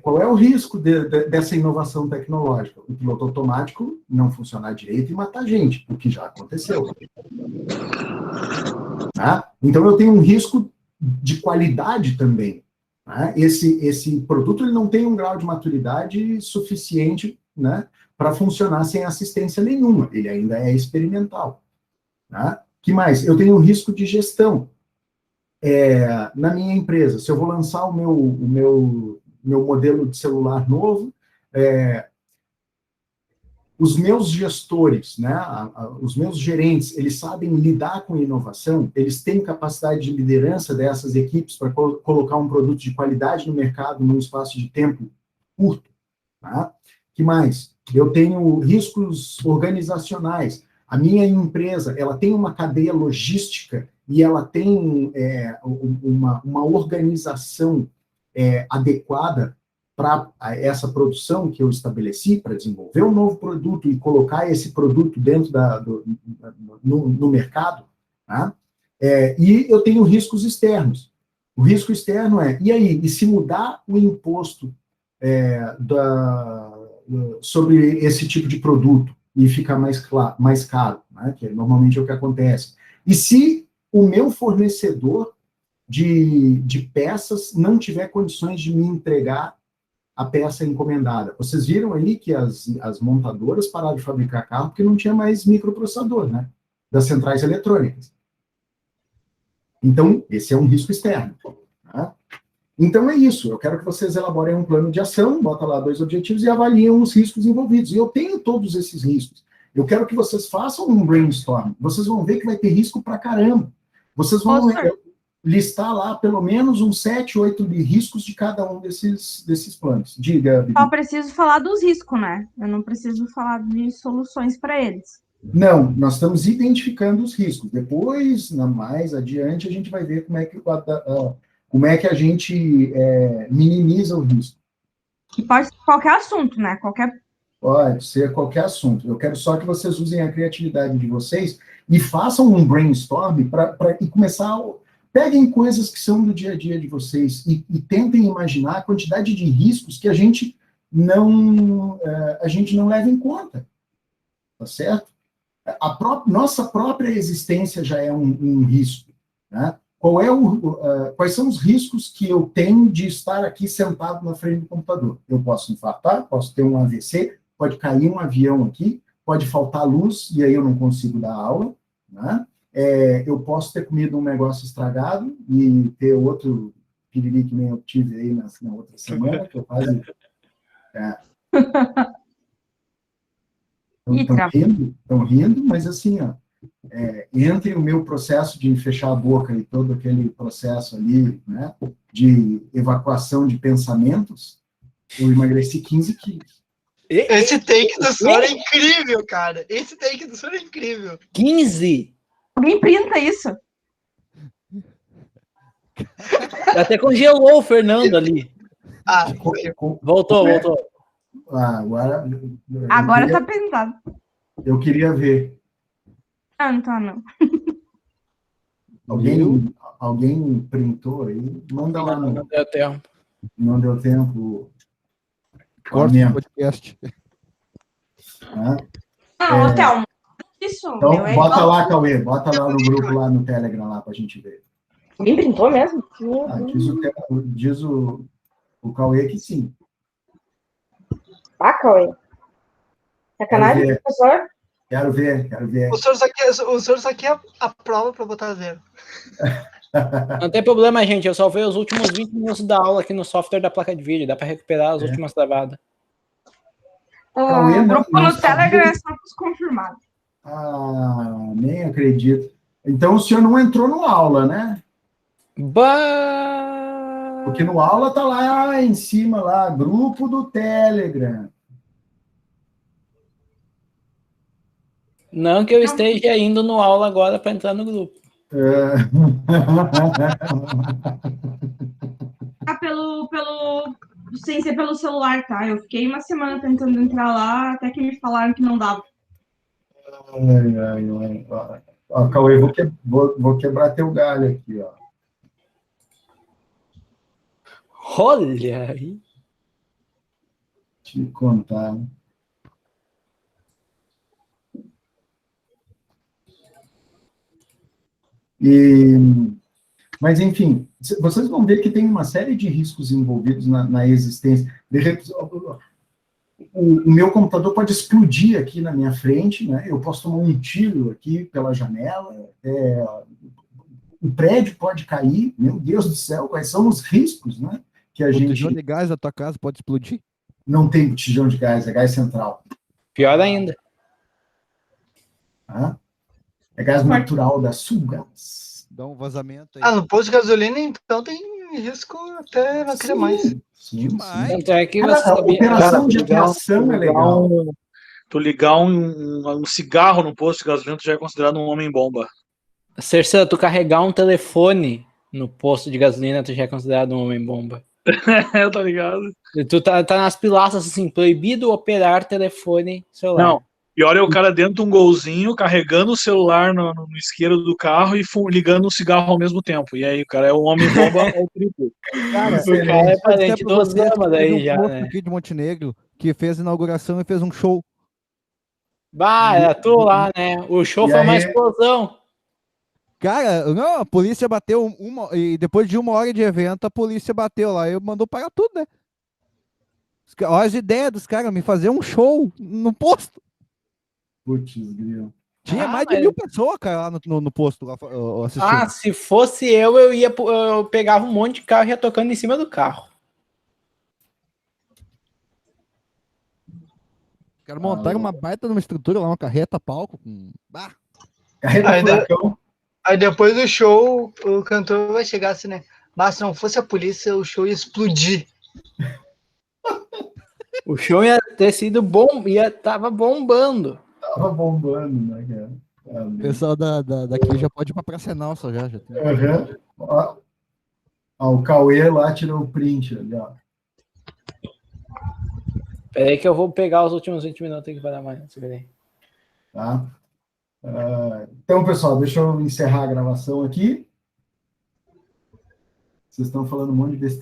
Qual é o risco dessa inovação tecnológica? O piloto automático não funcionar direito e matar gente, o que já aconteceu. Né? Então, eu tenho um risco de qualidade também. Né? Esse produto ele não tem um grau de maturidade suficiente, né, para funcionar sem assistência nenhuma. Ele ainda é experimental. Né? Que mais? Eu tenho um risco de gestão. Na minha empresa, se eu vou lançar o meu modelo de celular novo, os meus gestores, né, os meus gerentes, eles sabem lidar com inovação, eles têm capacidade de liderança dessas equipes para colocar um produto de qualidade no mercado num espaço de tempo curto. Tá? Que mais? Eu tenho riscos organizacionais. A minha empresa, ela tem uma cadeia logística e ela tem uma organização adequada para essa produção que eu estabeleci, para desenvolver um novo produto e colocar esse produto dentro no mercado. Tá? E eu tenho riscos externos. O risco externo e aí? E se mudar o imposto sobre esse tipo de produto e ficar mais caro, né? Que normalmente é o que acontece. E se o meu fornecedor de peças não tiver condições de me entregar a peça encomendada? Vocês viram aí que as montadoras pararam de fabricar carro porque não tinha mais microprocessador, né? Das centrais eletrônicas. Então, esse é um risco externo. Tá? Então, é isso. Eu quero que vocês elaborem um plano de ação, bota lá 2 objetivos e avaliem os riscos envolvidos. E eu tenho todos esses riscos. Eu quero que vocês façam um brainstorm. Vocês vão ver que vai ter risco pra caramba. Vocês vão listar lá pelo menos uns 7, 8 riscos de cada um desses planos. Diga, Bibi. Só preciso falar dos riscos, né? Eu não preciso falar de soluções para eles. Não, nós estamos identificando os riscos. Depois, mais adiante, a gente vai ver como é que a gente minimiza o risco. E pode ser qualquer assunto, né? Pode ser qualquer assunto. Eu quero só que vocês usem a criatividade de vocês e façam um brainstorm para começar... Peguem coisas que são do dia a dia de vocês e tentem imaginar a quantidade de riscos que a gente não leva em conta. Tá certo? Nossa própria existência já é um risco. Né? Quais são os riscos que eu tenho de estar aqui sentado na frente do computador? Eu posso infartar, posso ter um AVC, pode cair um avião aqui, pode faltar luz e aí eu não consigo dar aula. Né? Eu posso ter comido um negócio estragado e ter outro piriri que nem eu tive aí na outra semana, que eu quase... Estão rindo, mas assim, entre o meu processo de fechar a boca e todo aquele processo ali, né, de evacuação de pensamentos, eu emagreci 15 quilos. Esse take do Sora é incrível, cara. Esse take do Sora é incrível. 15? Alguém printa isso. Até congelou o Fernando ali. Voltou. Agora tá printado. Eu queria ver. Não tá não. Alguém printou aí? Manda lá. Não deu tempo. Não deu tempo. Corta o podcast. Thelma. Isso, então, bota lá, Cauê. Bota lá no grupo, lá no Telegram, lá pra gente ver. Alguém printou mesmo? Diz o Cauê que sim. Cauê. Sacanagem, professor? Quero ver. O senhor só quer a prova para botar 0. Não tem problema, gente. Eu salvei os últimos 20 minutos da aula aqui no software da placa de vídeo. Dá para recuperar as últimas gravadas. O grupo no Telegram é só para os confirmados. Nem acredito. Então o senhor não entrou no aula, né? Porque no aula tá lá em cima, lá, grupo do Telegram. Não que eu esteja indo no aula agora para entrar no grupo. Sem ser pelo celular, tá? Eu fiquei uma semana tentando entrar lá, até que me falaram que não dava. Ó, Cauê, vou quebrar teu galho aqui, ó. Olha aí. Te contar. Mas, enfim, vocês vão ver que tem uma série de riscos envolvidos na existência. De repente, o meu computador pode explodir aqui na minha frente, né? Eu posso tomar um tiro aqui pela janela, o prédio pode cair, meu Deus do céu, quais são os riscos, né? Que a gente... botijão de gás da tua casa pode explodir? Não tem botijão de gás, é gás central. Pior ainda. Tá? É gás natural da Sulgás. Dá um vazamento aí. Ah, no posto de gasolina, então, tem risco até não querer mais. Sim, Demais. Tanto é que Cara, você a sabia... operação de aviação é legal. Tu ligar um cigarro no posto de gasolina, tu já é considerado um homem-bomba. Cercano, tu carregar um telefone no posto de gasolina, tu já é considerado um homem-bomba. Eu tô ligado. Tu tá nas pilastras assim, proibido operar telefone celular. Não, pior é o cara dentro de um golzinho, carregando o celular no isqueiro do carro e ligando um cigarro ao mesmo tempo. E aí, o cara é um homem-bomba ao triplo. Cara, O cara é pode ser parente pra do vocês que Osama teve daí um já, moço né? aqui de Montenegro que fez a inauguração e fez um show. Bah, era tu lá, né? O show E foi uma aí? explosão. Cara, não, a polícia bateu e depois de 1 hora de evento, a polícia bateu lá e mandou parar tudo, né? Olha as ideias dos caras, me fazer um show no posto. Putz, grilo. Tinha Ah, mais de mas- 1000 pessoas, cara, lá no posto lá, assistindo. Ah, se fosse eu pegava um monte de carro e ia tocando em cima do carro. Os caras montaram uma baita numa estrutura lá, uma carreta, palco. Carreta Ainda- furacão. Aí depois do show, o cantor vai chegar assim, né? Mas se não fosse a polícia, o show ia explodir. O show ia ter sido bom, tava bombando. Tava bombando, né, cara? O pessoal daqui já pode ir pra Praça Nossa já. Tem. Uhum. Ó, o Cauê lá tirou o print ali, ó. Peraí que eu vou pegar os últimos 20 minutos aqui para dar mais. Tá? Então, pessoal, deixa eu encerrar a gravação aqui. Vocês estão falando um monte de besteira.